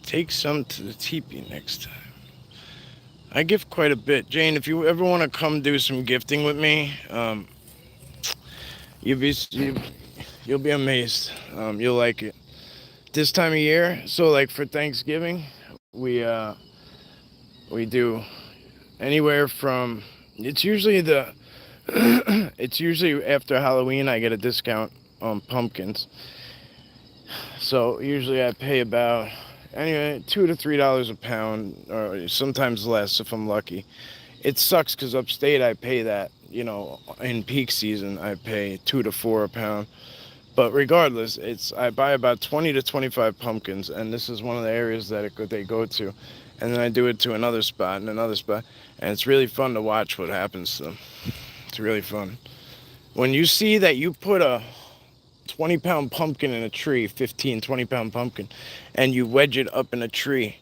Take some to the teepee next time. I gift quite a bit. Jane, if you ever want to come do some gifting with me, you'll be amazed. You'll like it. This time of year, so like for Thanksgiving, we do anywhere from, it's usually after Halloween I get a discount on pumpkins. So usually I pay about anyway $2 to $3 a pound, or sometimes less if I'm lucky. It sucks because upstate I pay that, in peak season I pay $2 to $4 a pound. But regardless, I buy about 20 to 25 pumpkins, and this is one of the areas that they go to. And then I do it to another spot and another spot, and it's really fun to watch what happens to them. It's really fun. When you see that you put a 20-pound pumpkin in a tree, 20-pound pumpkin, and you wedge it up in a tree,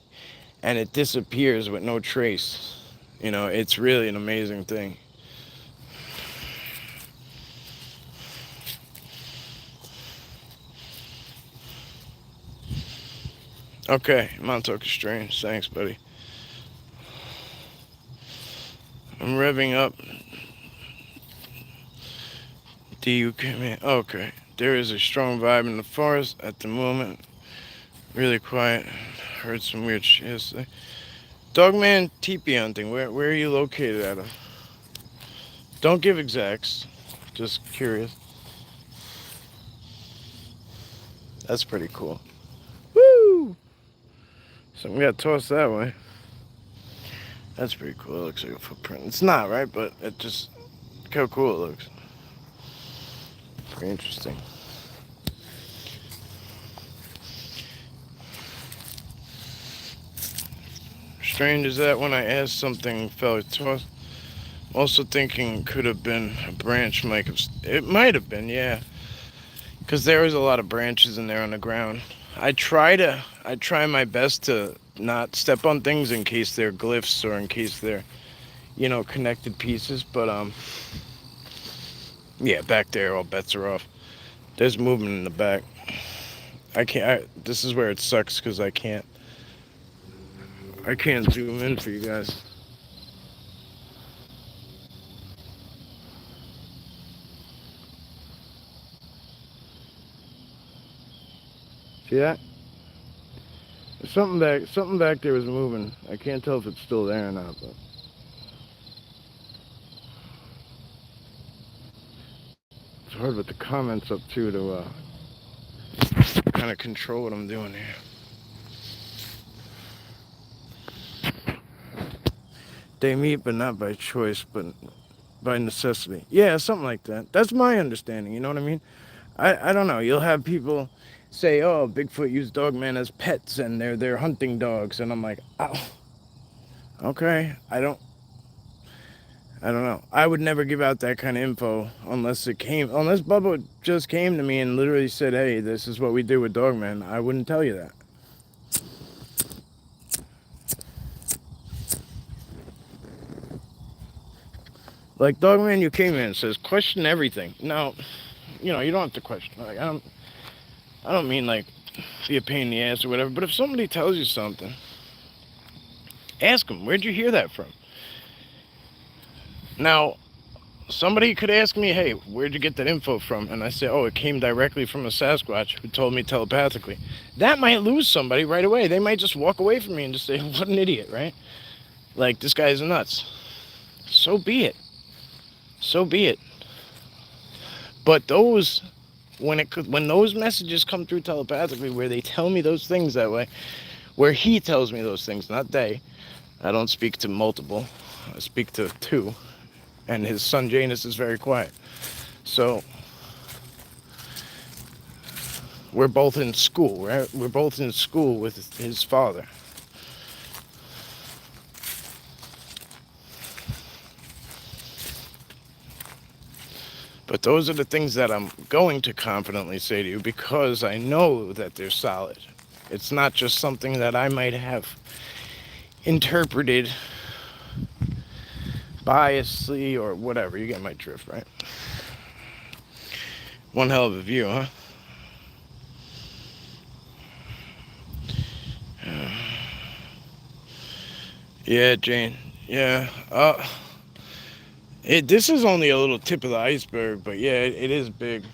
and it disappears with no trace, it's really an amazing thing. Okay, Montauk is strange. Thanks, buddy. I'm revving up. Okay. There is a strong vibe in the forest at the moment. Really quiet. Heard some weird shit yesterday. Dogman teepee hunting. Where are you located at? Don't give exacts. Just curious. That's pretty cool. Woo! So we got tossed that way. That's pretty cool. It looks like a footprint. It's not, right? But it just, look how cool it looks. Pretty interesting. Strange is that when I asked something fell tossed. Also thinking could have been a branch, Mike. It might have been, yeah. Because there was a lot of branches in there on the ground. I try my best to not step on things in case they're glyphs or in case they're, connected pieces. But yeah, back there, all bets are off. There's movement in the back. This is where it sucks because I can't zoom in for you guys. See that? Something back there was moving. I can't tell if it's still there or not, but it's hard with the comments up too to kind of control what I'm doing here. They meet, but not by choice, but by necessity. Yeah, something like that. That's my understanding. You know what I mean? I don't know. You'll have people say, "Oh, Bigfoot used dogmen as pets, and they're hunting dogs," and I'm like, "Oh, okay." I don't know. I would never give out that kind of info unless Bubba just came to me and literally said, "Hey, this is what we do with dogmen." I wouldn't tell you that. Like Dogman, you came in and says, question everything. No, you don't have to question. Like I don't mean like be a pain in the ass or whatever. But if somebody tells you something, ask them, where'd you hear that from? Now, somebody could ask me, hey, where'd you get that info from? And I say, oh, it came directly from a Sasquatch who told me telepathically. That might lose somebody right away. They might just walk away from me and just say, what an idiot, right? Like, this guy's nuts. So be it. So be it. But when those messages come through telepathically, where they tell me those things that way, where he tells me those things, not they. I don't speak to multiple. I speak to two. And his son Janus is very quiet. So we're both in school, right? We're both in school with his father. But those are the things that I'm going to confidently say to you because I know that they're solid. It's not just something that I might have interpreted biasly or whatever. You get my drift, right? One hell of a view, huh? Yeah, Jane. Yeah. This is only a little tip of the iceberg, but yeah, it is big.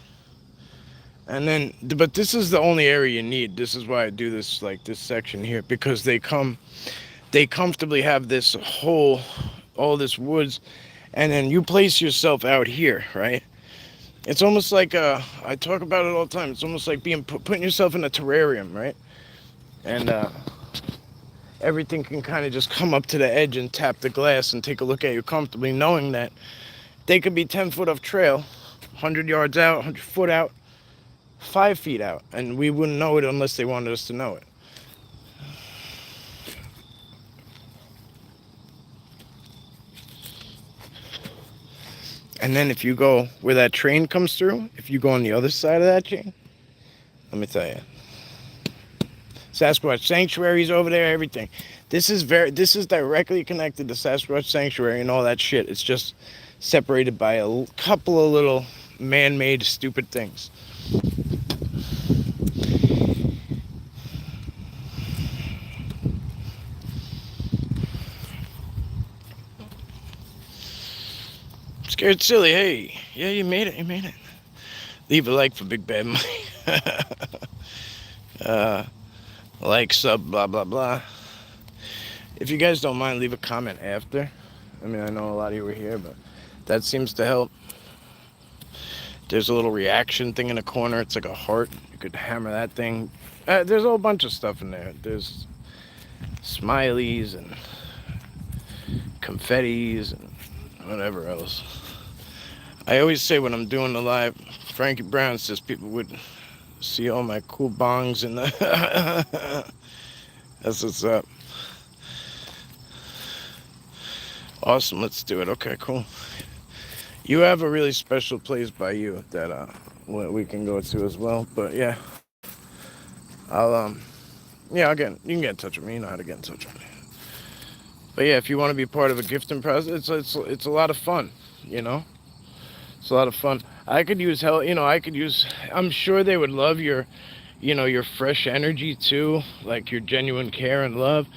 And then, but this is the only area you need. This is why I do this, like this section here, because they comfortably have this all this woods, and then you place yourself out here, right? It's almost like, I talk about it all the time. It's almost like putting yourself in a terrarium, right? And everything can kind of just come up to the edge and tap the glass and take a look at you comfortably, knowing that they could be 10 foot off trail, 100 yards out, 100 foot out, 5 feet out, and we wouldn't know it unless they wanted us to know it. And then if you go where that train comes through, if you go on the other side of that chain, let me tell you, Sasquatch sanctuaries over there, everything. This is directly connected to Sasquatch sanctuary and all that shit. It's just separated by a couple of little man-made stupid things. Scared silly, hey. Yeah, you made it. Leave a like for Big Bad Mike. Like, sub, blah, blah, blah. If you guys don't mind, leave a comment after. I mean, I know a lot of you were here, but that seems to help. There's a little reaction thing in the corner. It's like a heart. You could hammer that thing. There's a whole bunch of stuff in there. There's smileys and confettis and whatever else. I always say when I'm doing the live, Frankie Brown says people would see all my cool bongs in the. That's what's up. Awesome, let's do it. Okay, cool. You have a really special place by you that we can go to as well. But yeah, I'll you can get in touch with me. You know how to get in touch with me. But yeah, if you want to be part of a gifting process, it's a lot of fun. You know, it's a lot of fun. I could use help. You know, I could use. I'm sure they would love your, your fresh energy too, like your genuine care and love.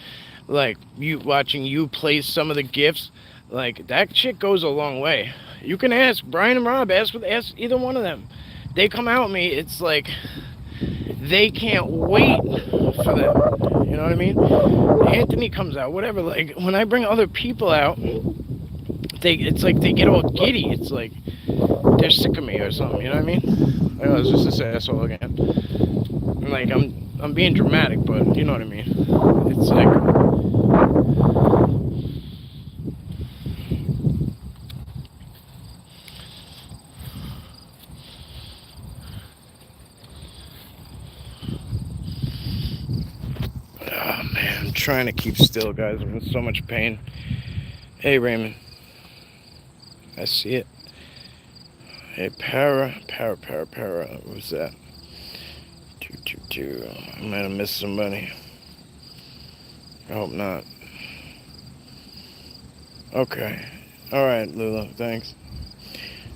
Like you watching you place some of the gifts, like that shit goes a long way. You can ask Brian and Rob, ask either one of them. They come out at me, it's like they can't wait for them. You know what I mean? Anthony comes out, whatever. Like when I bring other people out, it's like they get all giddy. It's like they're sick of me or something. You know what I mean? Like, oh, it's just this asshole again. Like I'm being dramatic, but you know what I mean. It's like. Oh man, I'm trying to keep still, guys. I'm in so much pain. Hey Raymond, I see it. Hey para. What's that? 222. I might have missed somebody. I hope not. Okay. All right, Lula. Thanks.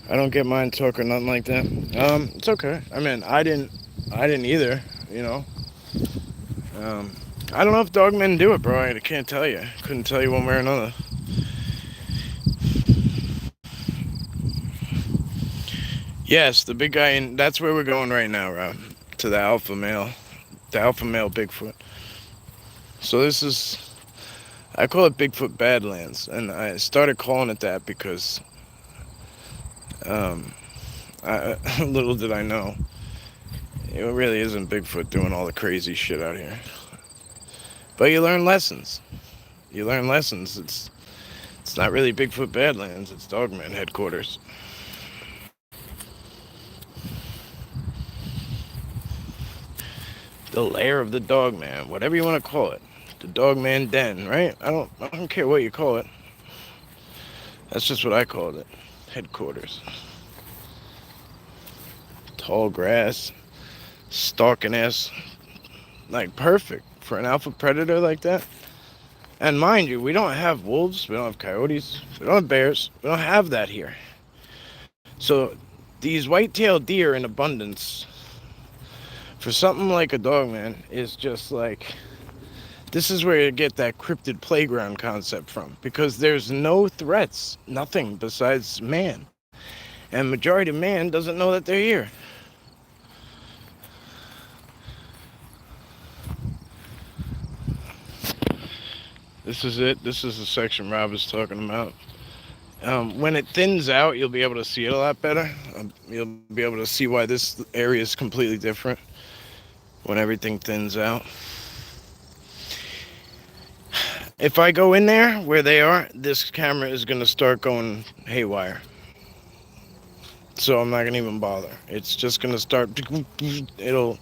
I don't get mine talk or nothing like that. It's okay. I mean, I didn't either. You know. I don't know if dogmen do it, bro. I can't tell you. Couldn't tell you one way or another. Yes, the big guy, and that's where we're going right now, Rob. To the alpha male Bigfoot. So this is, I call it Bigfoot Badlands, and I started calling it that because, little did I know, it really isn't Bigfoot doing all the crazy shit out here. But you learn lessons. It's not really Bigfoot Badlands. It's Dogman headquarters. The lair of the Dogman, whatever you want to call it, the Dogman Den, right? I don't care what you call it. That's just what I called it. Headquarters. Tall grass, stalking ass, like perfect for an alpha predator like that. And mind you, we don't have wolves, we don't have coyotes, we don't have bears, we don't have that here. So these white-tailed deer in abundance, for something like a dogman, is just like, this is where you get that cryptid playground concept from, because there's no threats, nothing besides man. And majority of man doesn't know that they're here. This is it. This is the section Rob is talking about. When it thins out, you'll be able to see it a lot better. You'll be able to see why this area is completely different when everything thins out. If I go in there where they are, this camera is going to start going haywire. So I'm not going to even bother. It's just going to start, it'll,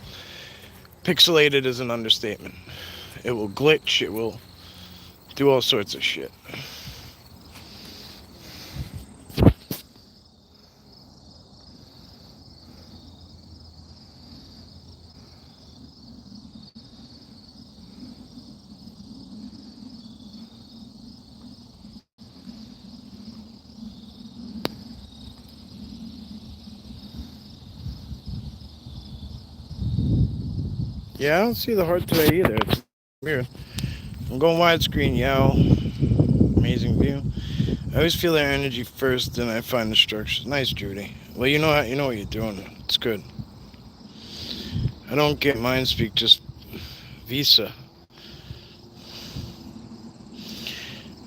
pixelated is an understatement. It will glitch, it will do all sorts of shit. Yeah, I don't see the heart today either. It's weird. I'm going widescreen, yow. Amazing view. I always feel their energy first, then I find the structures. Nice, Judy. Well, you know what you're doing. It's good. I don't get mind speak, just Visa.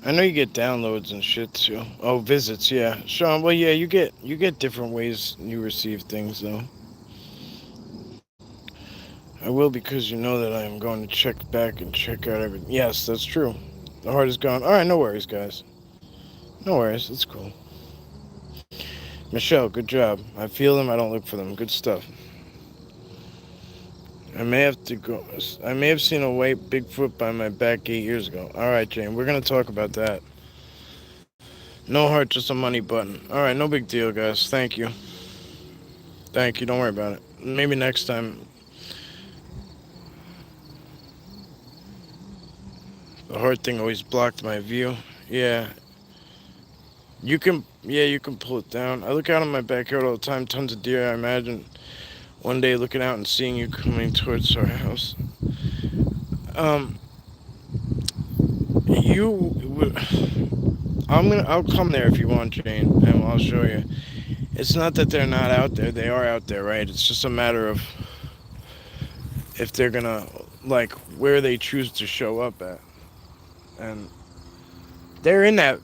I know you get downloads and shit too. Oh, visits, yeah. Sean, well, yeah, you get different ways you receive things though. I will, because you know that I am going to check back and check out everything. Yes, that's true. The heart is gone. All right, no worries, guys. No worries. It's cool. Michelle, good job. I feel them. I don't look for them. Good stuff. I may have to go. I may have seen a white Bigfoot by my back 8 years ago. All right, Jane. We're gonna talk about that. No heart, just a money button. All right, no big deal, guys. Thank you. Thank you. Don't worry about it. Maybe next time. The heart thing always blocked my view. Yeah. You can. Yeah, you can pull it down. I look out in my backyard all the time. Tons of deer. I imagine one day looking out and seeing you coming towards our house. Um. You. I'll come there if you want, Jane, and I'll show you. It's not that they're not out there. They are out there, right? It's just a matter of if they're gonna like where they choose to show up at. And they're in that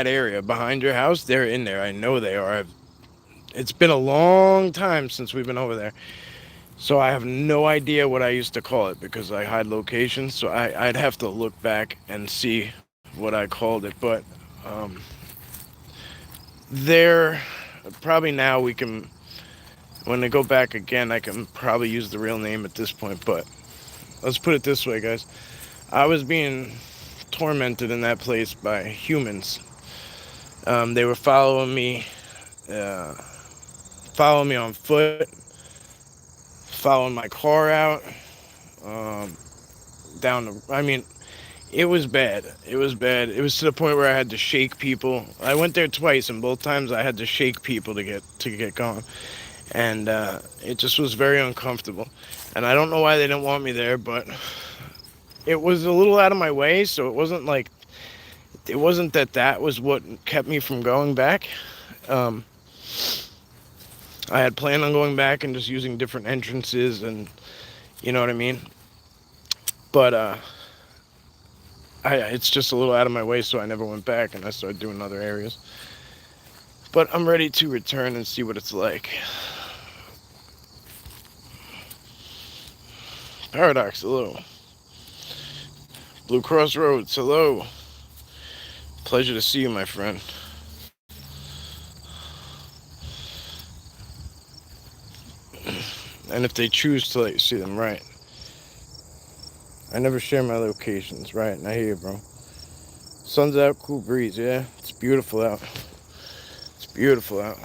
area behind your house. They're in there. I know they are. It's been a long time since we've been over there. So I have no idea what I used to call it because I hide locations. So I'd have to look back and see what I called it. But they're probably now we can, when they go back again, I can probably use the real name at this point. But let's put it this way, guys. I was being tormented in that place by humans. They were uh, following me on foot, following my car out, um, down the. I mean, it was bad. It was bad. It was to the point where I had to shake people. I went there twice, and both times I had to shake people to get going, and it just was very uncomfortable. And I don't know why they didn't want me there, but it was a little out of my way, so it wasn't that was what kept me from going back. Um, I had planned on going back and just using different entrances, and you know what I mean. But it's just a little out of my way, so I never went back, and I started doing other areas. But I'm ready to return and see what it's like. Paradox, hello. Blue Cross Roads, hello. Pleasure to see you, my friend. And if they choose to let you see them, right. I never share my locations, right? And I hear you, bro. Sun's out, cool breeze, yeah. It's beautiful out. It's beautiful out.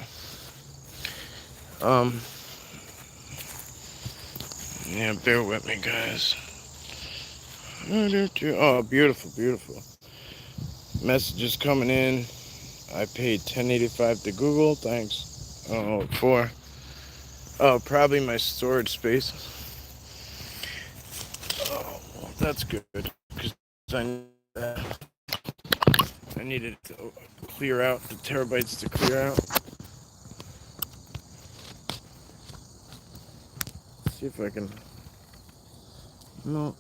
Um, yeah, bear with me, guys. Oh, beautiful, beautiful. Messages coming in. I paid $10.85 to Google. Thanks. I don't know what for. Oh, probably my storage space. Oh, well, that's good. Because I needed to clear out the terabytes to clear out. Let's see if I can. No.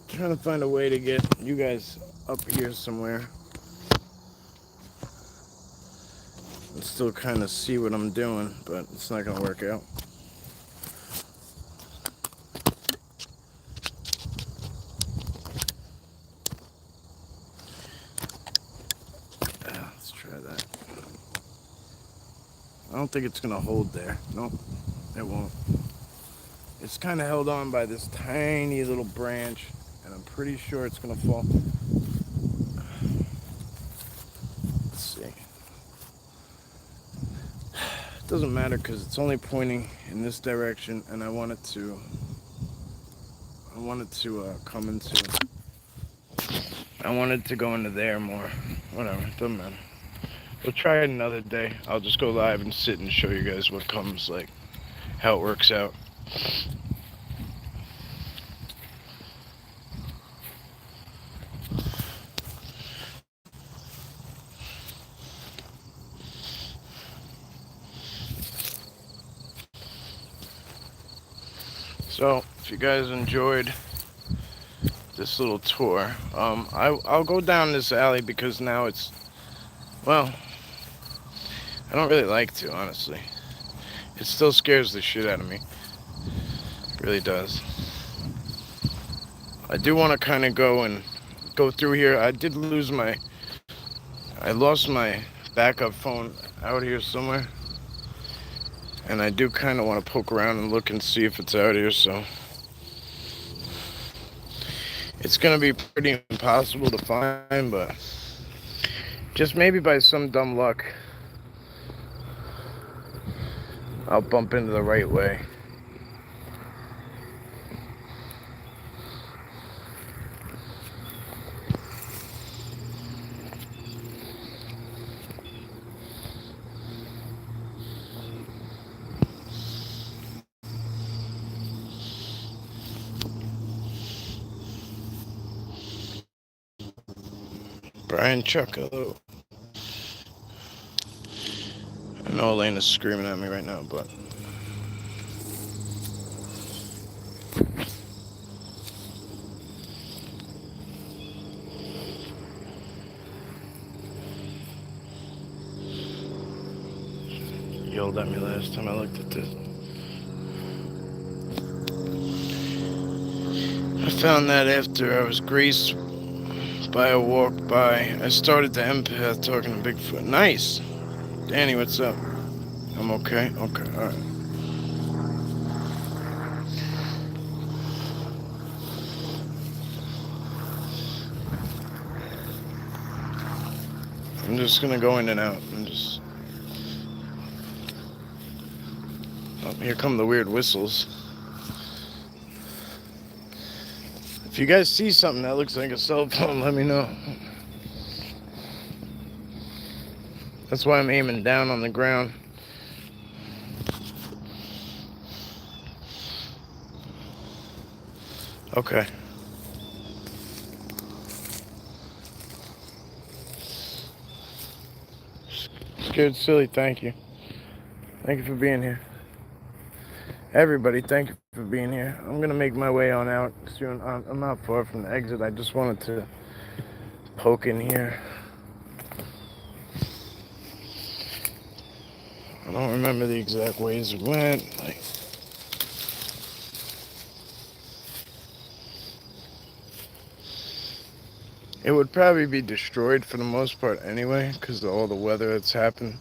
Trying to find a way to get you guys up here somewhere. And still kind of see what I'm doing, but it's not gonna work out. Let's try that. I don't think it's gonna hold there. Nope, it won't. It's kind of held on by this tiny little branch, and I'm pretty sure it's gonna fall. Let's see. It doesn't matter because it's only pointing in this direction, and I want it to come into. I wanted to go into there more. Whatever, doesn't matter. We'll try it another day. I'll just go live and sit and show you guys what comes, like how it works out. So, if you guys enjoyed this little tour, I'll go down this alley because now it's, well, I don't really like to, honestly. It still scares the shit out of me. It really does. I do want to kind of go through here. I lost my backup phone out here somewhere. And I do kind of want to poke around and look and see if it's out here, so. It's going to be pretty impossible to find, but just maybe by some dumb luck, I'll bump into the right way. Brian Chuck, hello. I know Elena's screaming at me right now, but yelled at me last time I looked at this. I found that after I was graced by a walk by. I started the empath talking to Bigfoot. Nice. Danny, what's up? I'm okay. Okay, alright. I'm just gonna go in and out. Oh, here come the weird whistles. If you guys see something that looks like a cell phone, let me know. That's why I'm aiming down on the ground. Okay. Scared silly, thank you. Thank you for being here. Everybody, thank you for being here. I'm gonna make my way on out soon. I'm not far from the exit. I just wanted to poke in here. I don't remember the exact ways it went. It would probably be destroyed for the most part anyway, because of all the weather that's happened.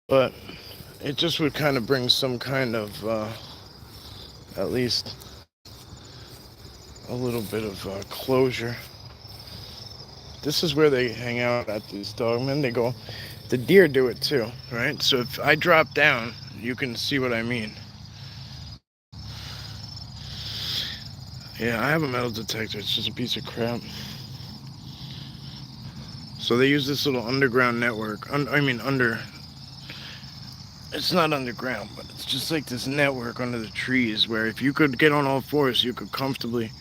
But it just would kind of bring some kind of, at least a little bit of closure. This is where they hang out at these dogmen. They go, the deer do it too, right? So if I drop down, you can see what I mean. Yeah, I have a metal detector. It's just a piece of crap. So they use this little underground network. It's not underground, but it's just like this network under the trees where if you could get on all fours, you could comfortably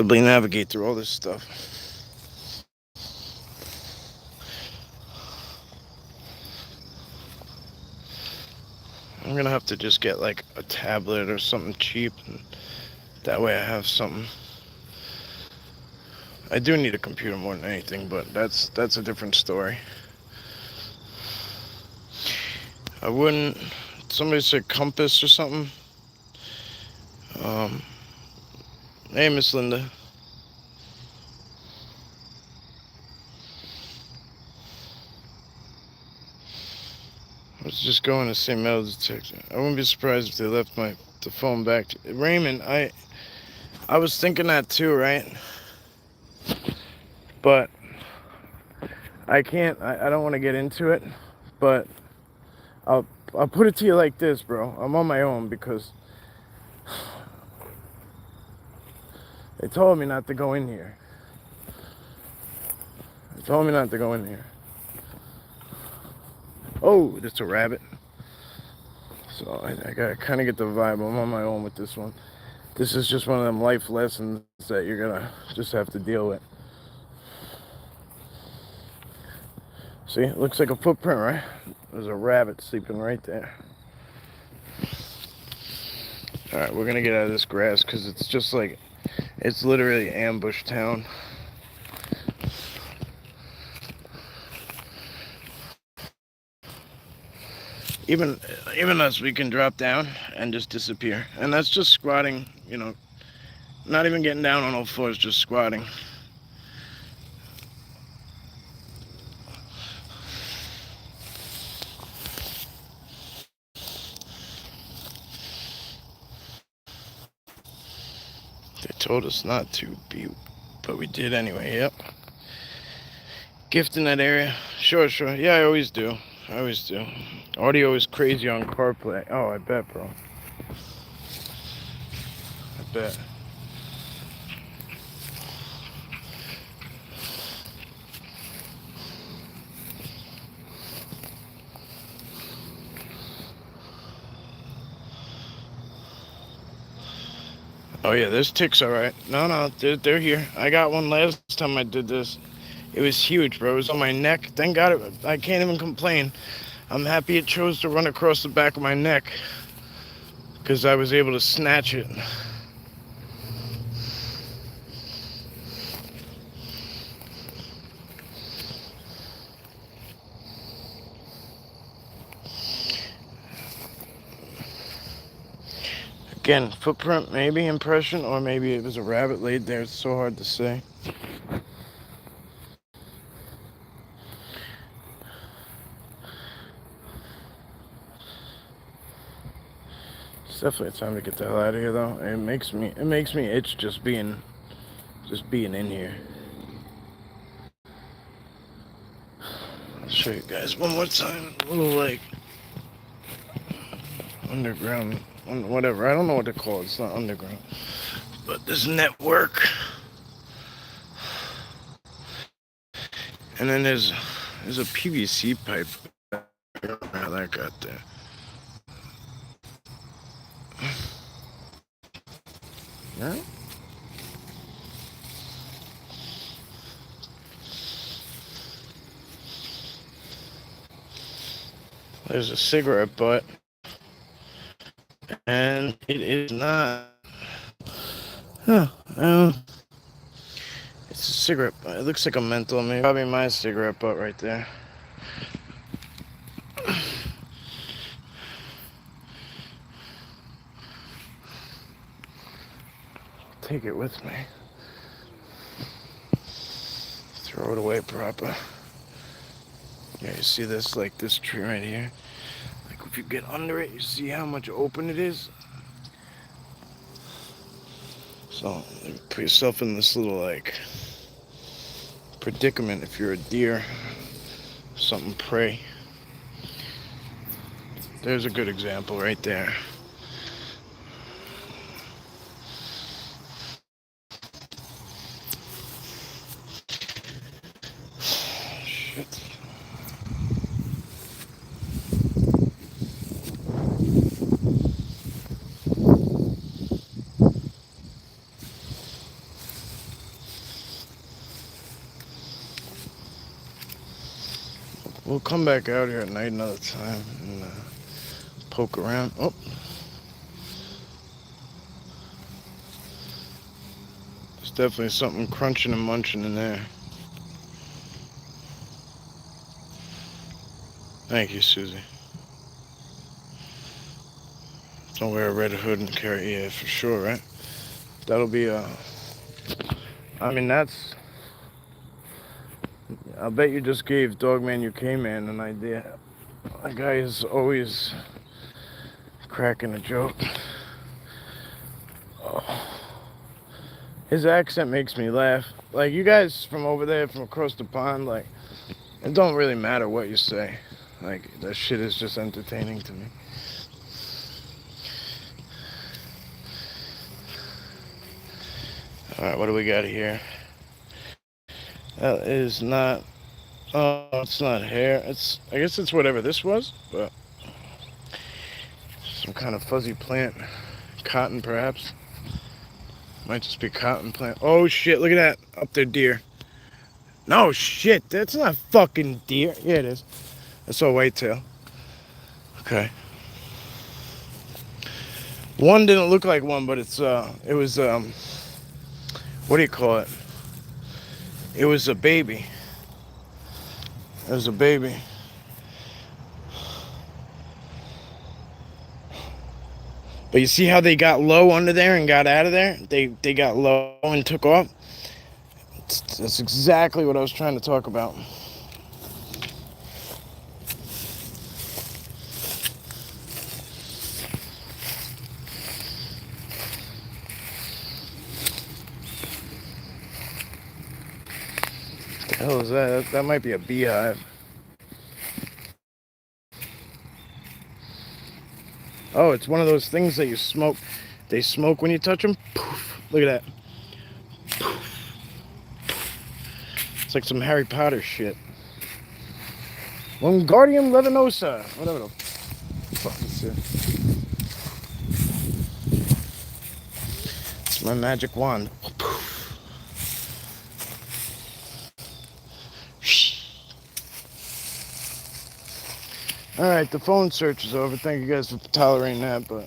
navigate through all this stuff. I'm gonna have to just get like a tablet or something cheap, and that way I have something. I do need a computer more than anything, but that's a different story. I wouldn't. Somebody said compass or something. Hey, Miss Linda. I was just going to say metal detector. I wouldn't be surprised if they left the phone back. Raymond, I was thinking that too, right? But I can't. I don't want to get into it. But I'll put it to you like this, bro. I'm on my own because they told me not to go in here. They told me not to go in here. Oh, that's a rabbit. So I gotta kind of get the vibe. I'm on my own with this one. This is just one of them life lessons that you're gonna just have to deal with. See, it looks like a footprint, right? There's a rabbit sleeping right there. Alright, we're gonna get out of this grass because it's just like, it's literally ambush town. Even us, we can drop down and just disappear. And that's just squatting, not even getting down on all fours, just squatting. They told us not to be, but we did anyway. Yep. Gift in that area. Sure. Yeah, I always do. Audio is crazy on CarPlay. Oh, I bet, bro. I bet. Oh yeah, this tick's alright. No, they're here. I got one last time I did this. It was huge, bro. It was on my neck. Thank God I can't even complain. I'm happy it chose to run across the back of my neck, because I was able to snatch it. Again, footprint, maybe impression, or maybe it was a rabbit laid there. It's so hard to say. It's definitely time to get the hell out of here, though. It makes me itch just being in here. I'll show you guys one more time. A little like underground, whatever. I don't know what to call it. It's not underground, but this network. And then there's a PVC pipe. I don't know how that got there. Yeah. There's a cigarette butt, and it is not. It's a cigarette butt. It looks like a menthol, maybe. Probably my cigarette butt right there. Take it with me. Throw it away proper. Yeah, you see this, like this tree right here? Like if you get under it, you see how much open it is? So, put yourself in this little, like, predicament if you're a deer, something prey. There's a good example right there. Shit. We'll come back out here at night another time and poke around. Oh. There's definitely something crunching and munching in there. Thank you, Susie. Don't wear a red hood and carry, yeah, for sure, right? That'll be, I mean, that's, I'll bet you just gave Dogman UK Man an idea. That guy is always cracking a joke. Oh. His accent makes me laugh. Like, you guys from over there, from across the pond, like, it don't really matter what you say. Like, that shit is just entertaining to me. Alright, what do we got here? That is not... Oh, it's not hair. I guess it's whatever this was, but... Some kind of fuzzy plant. Cotton, perhaps. Might just be cotton plant. Oh, shit, look at that. Up there, deer. No, shit, that's not fucking deer. Yeah, it is. That's a whitetail. Okay. One didn't look like one, but it was, what do you call it? It was a baby. It was a baby. But you see how they got low under there and got out of there? They got low and took off. That's exactly what I was trying to talk about. What the hell is that? That might be a beehive. Oh, it's one of those things that you smoke. They smoke when you touch them. Poof. Look at that. It's like some Harry Potter shit. Wingardium Leviosa. Whatever the fuck is it. It's my magic wand. Alright, the phone search is over. Thank you guys for tolerating that, but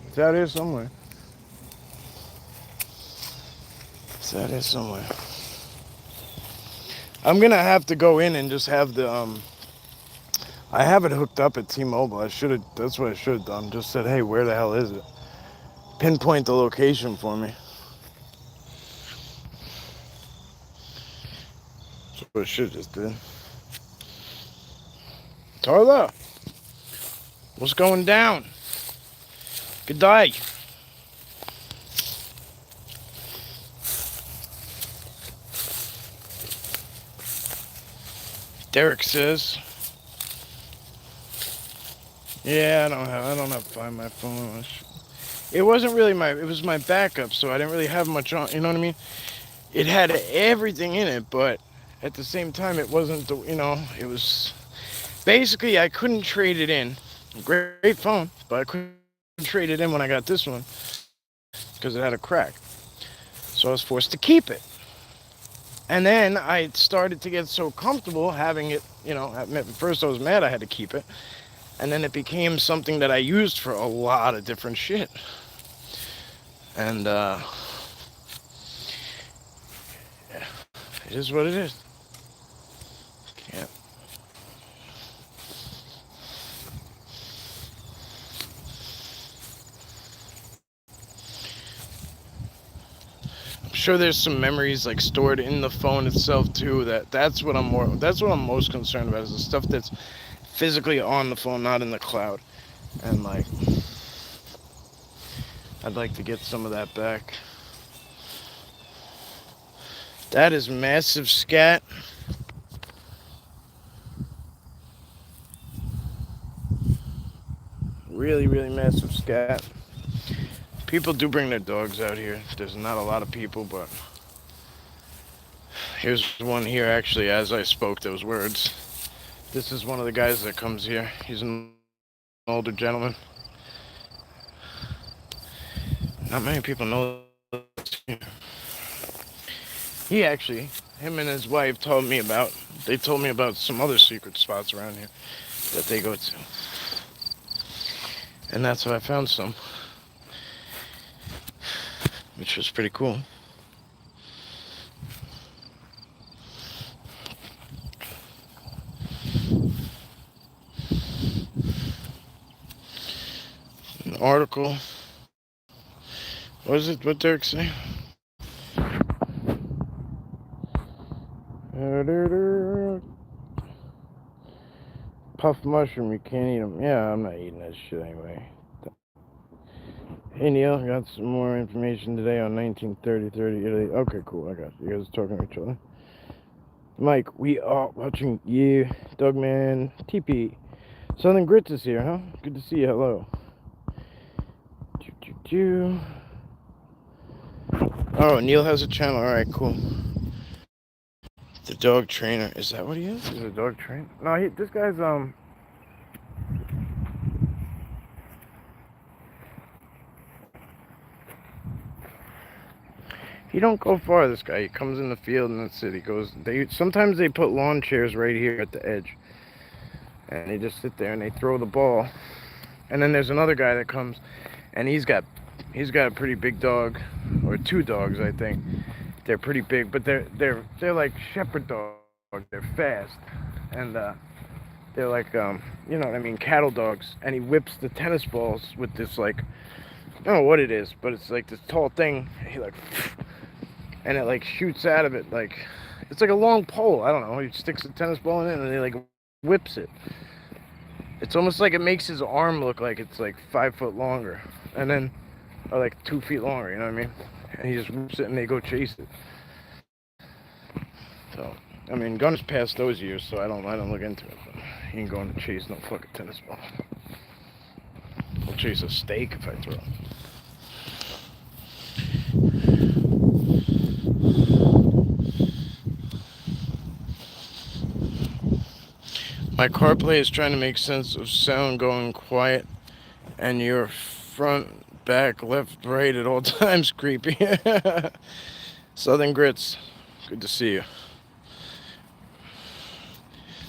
it's out here somewhere. It's out here somewhere. I'm gonna have to go in and just have the I have it hooked up at T-Mobile. That's what I should have done. Just said, hey, where the hell is it? Pinpoint the location for me. That's what I should have just did. Tarla, what's going down? Good day. Derek says, yeah, I don't have to find my phone. It wasn't really it was my backup, so I didn't really have much on, you know what I mean? It had everything in it, but at the same time, it wasn't, it was, basically, I couldn't trade it in. Great phone, but I couldn't trade it in when I got this one, because it had a crack. So I was forced to keep it. And then I started to get so comfortable having it, at first I was mad I had to keep it. And then it became something that I used for a lot of different shit. And, yeah, it is what it is. Can't. I'm sure there's some memories like stored in the phone itself too. That's what I'm most concerned about, is the stuff that's physically on the phone, not in the cloud. And like, I'd like to get some of that back. That is massive scat. Really, really massive scat. People do bring their dogs out here. There's not a lot of people, but here's one here actually as I spoke those words. This is one of the guys that comes here. He's an older gentleman. Not many people know this. Him and his wife told me about some other secret spots around here that they go to. And that's how I found some, which was pretty cool. An article. What is it? What Derek say? Puff mushroom, you can't eat them. Yeah, I'm not eating that shit anyway. Hey Neil, got some more information today on 1930 Italy. Okay, cool, I got you. You guys are talking to each other. Mike, we are watching you. Dogman, TP. Southern Grits is here, huh? Good to see you, hello. Oh, Neil has a channel, alright, cool. The dog trainer, is that what he is? Is he a dog trainer? No, this guy's, he don't go far, this guy. He comes in the field and that's it. He goes, sometimes they put lawn chairs right here at the edge. And they just sit there and they throw the ball. And then there's another guy that comes and he's got a pretty big dog, or two dogs, I think. They're pretty big, but they're like shepherd dogs. They're fast. And They're like, you know what I mean, cattle dogs. And he whips the tennis balls with this, like, I don't know what it is, but it's like this tall thing. He like, and it like shoots out of it like, it's like a long pole. I don't know. He sticks a tennis ball in it and he like whips it. It's almost like it makes his arm look like it's like 5 foot longer, and then, or like 2 feet longer. You know what I mean? And he just whips it and they go chase it. So, I mean, Gunner's past those years, so I don't look into it. But he ain't going to chase no fucking tennis ball. I'll chase a steak if I throw it. My CarPlay is trying to make sense of sound going quiet, and your front, back, left, right at all times creepy. Southern Grits, good to see you.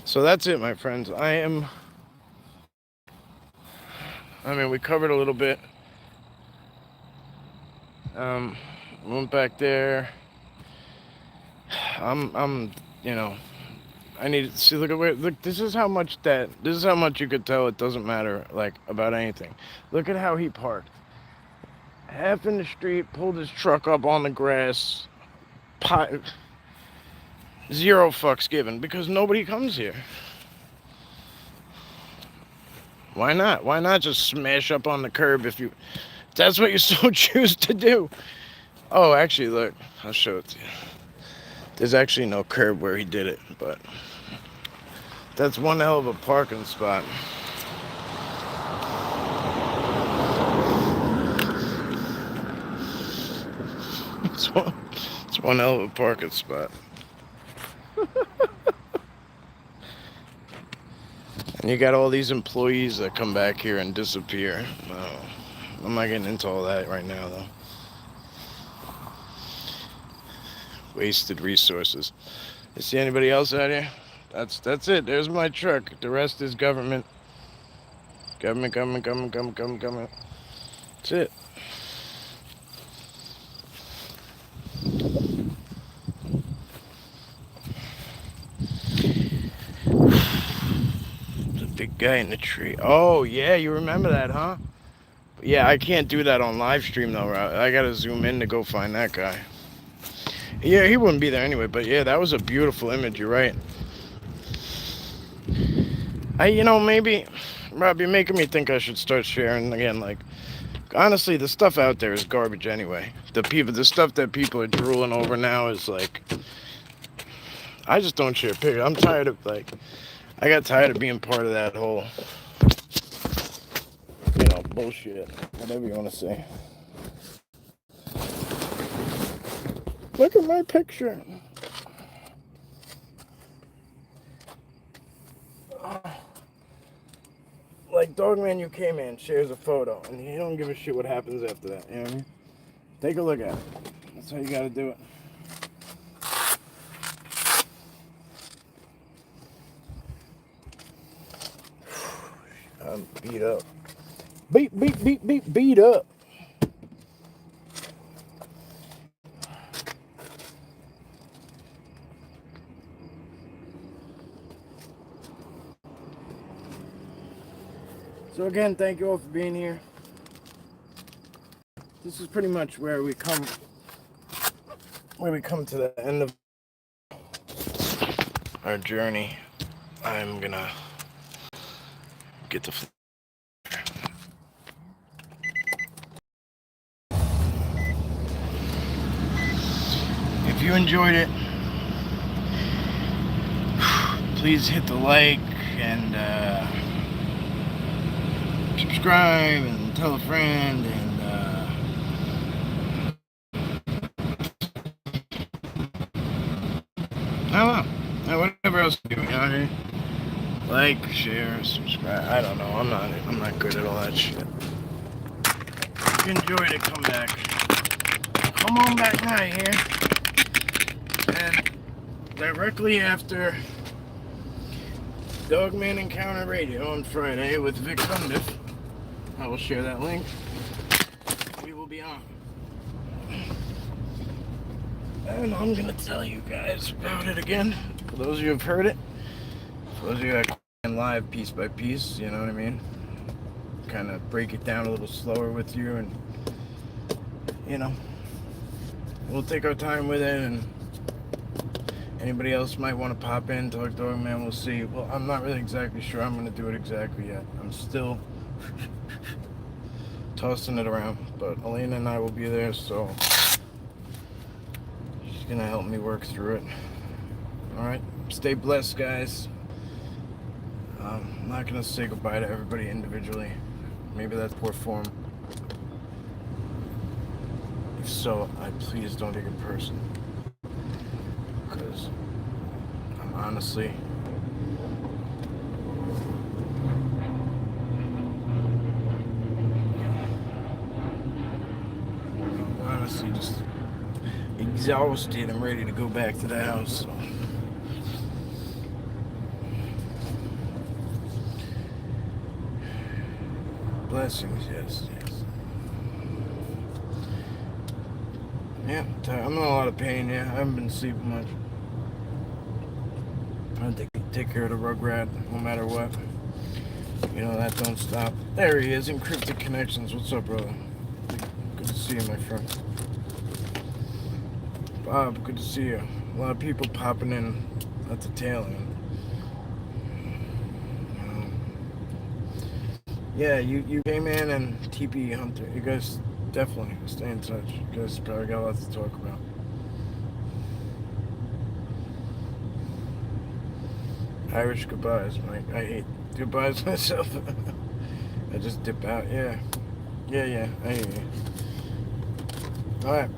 So that's it, my friends. We covered a little bit. Went back there. You know, I need to see. Look. This is how much you could tell it doesn't matter, like, about anything. Look at how he parked. Half in the street, pulled his truck up on the grass. Zero fucks given, because nobody comes here. Why not? Why not just smash up on the curb if that's what you so choose to do? Oh, actually, look, I'll show it to you. There's actually no curb where he did it, but that's one hell of a parking spot. It's one hell of a parking spot. And you got all these employees that come back here and disappear. I'm not getting into all that right now, though. Wasted resources. You see anybody else out here? That's it. There's my truck. The rest is government. Government. That's it. The big guy in the tree. Oh, yeah, you remember that, huh? Yeah, I can't do that on live stream, though. I gotta zoom in to go find that guy. Yeah, he wouldn't be there anyway, but yeah, that was a beautiful image. You're right. Maybe, Rob, you're making me think I should start sharing again. Like, honestly, the stuff out there is garbage anyway. The stuff that people are drooling over now is like, I just don't share pictures. I'm tired of, like, I got tired of being part of that whole, bullshit, whatever you want to say. Look at my picture. Like, Dogman UK Man shares a photo, and he don't give a shit what happens after that. You know what I mean? Take a look at it. That's how you gotta do it. I'm beat up. Beat up. So again, thank you all for being here. This is pretty much where we come to the end of our journey. I'm gonna get the If you enjoyed it, please hit the like and subscribe and tell a friend and I don't know, whatever else you do, you know what I mean? Like, share, subscribe. I don't know. I'm not good at all that shit. If you enjoyed it, come back. Come on back now, here. And directly after Dogman Encounter Radio on Friday with Vic Cundiff, I will share that link. We will be on. And I'm going to tell you guys about it again. For those of you who have heard it, for those of you that live piece by piece, you know what I mean? Kind of break it down a little slower with you, and you know, we'll take our time with it. And anybody else might want to pop in, talk dog man, we'll see. Well, I'm not really exactly sure I'm going to do it exactly yet. I'm still tossing it around, but Elena and I will be there, so she's going to help me work through it. Alright, stay blessed, guys. I'm not going to say goodbye to everybody individually. Maybe that's poor form. If so, please don't take it personal. Because I'm honestly just exhausted. I'm ready to go back to the house. So. Blessings, yes. Yeah, I'm in a lot of pain, yeah. I haven't been sleeping much. Trying to take care of the rugrat no matter what. You know, that don't stop. There he is, Encrypted Connections. What's up, brother? Good to see you, my friend. Bob, good to see you. A lot of people popping in at the tail end. Yeah, you came in, and TP Hunter, you guys definitely stay in touch. You guys probably got a lot to talk about. Irish goodbyes, Mike. I hate goodbyes myself. I just dip out. Yeah, I hear you. Alright,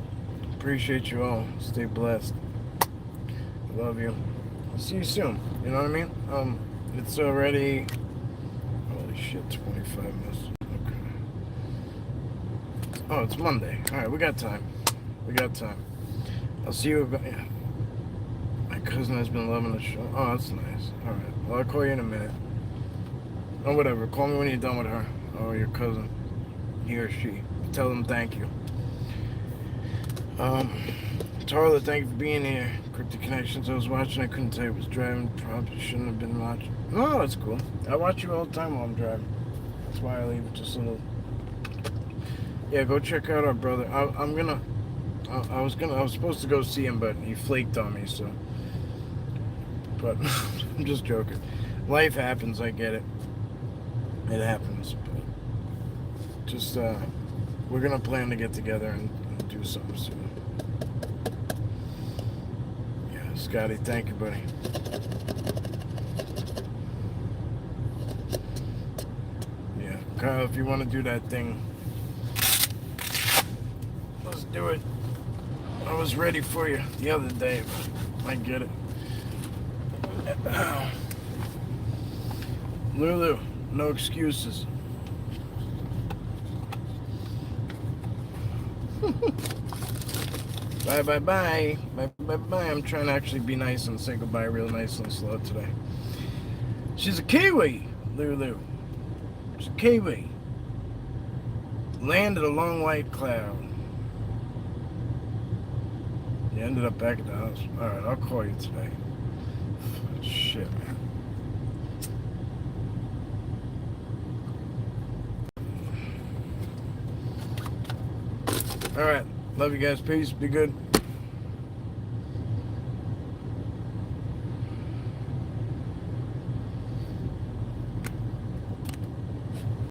appreciate you all. Stay blessed. I love you. I'll see you soon. You know what I mean? It's already, holy shit, 25 minutes. Okay. Oh, it's Monday. Alright, we got time. I'll see you about, yeah. My cousin has been loving the show. Oh, that's nice. Alright, well, I'll call you in a minute. Oh, whatever. Call me when you're done with her. Oh, your cousin. He or she. Tell them thank you. Tarla, thank you for being here. Cryptid Connections, I was watching. I couldn't tell you I was driving. Probably shouldn't have been watching. No, that's cool. I watch you all the time while I'm driving. That's why I leave just a little. Yeah, go check out our brother. I was supposed to go see him, but he flaked on me, so. But I'm just joking. Life happens, I get it. It happens. But just, we're gonna plan to get together and do something soon. Yeah, Scotty, thank you, buddy. Yeah, Kyle, if you want to do that thing, let's do it. I was ready for you the other day, but I get it. Lulu, no excuses. Bye. I'm trying to actually be nice and say goodbye real nice and slow today. She's a Kiwi, Lulu. She's a Kiwi. Landed a long white cloud. You ended up back at the house. Alright, I'll call you today. Shit, man. Alright, love you guys. Peace. Be good.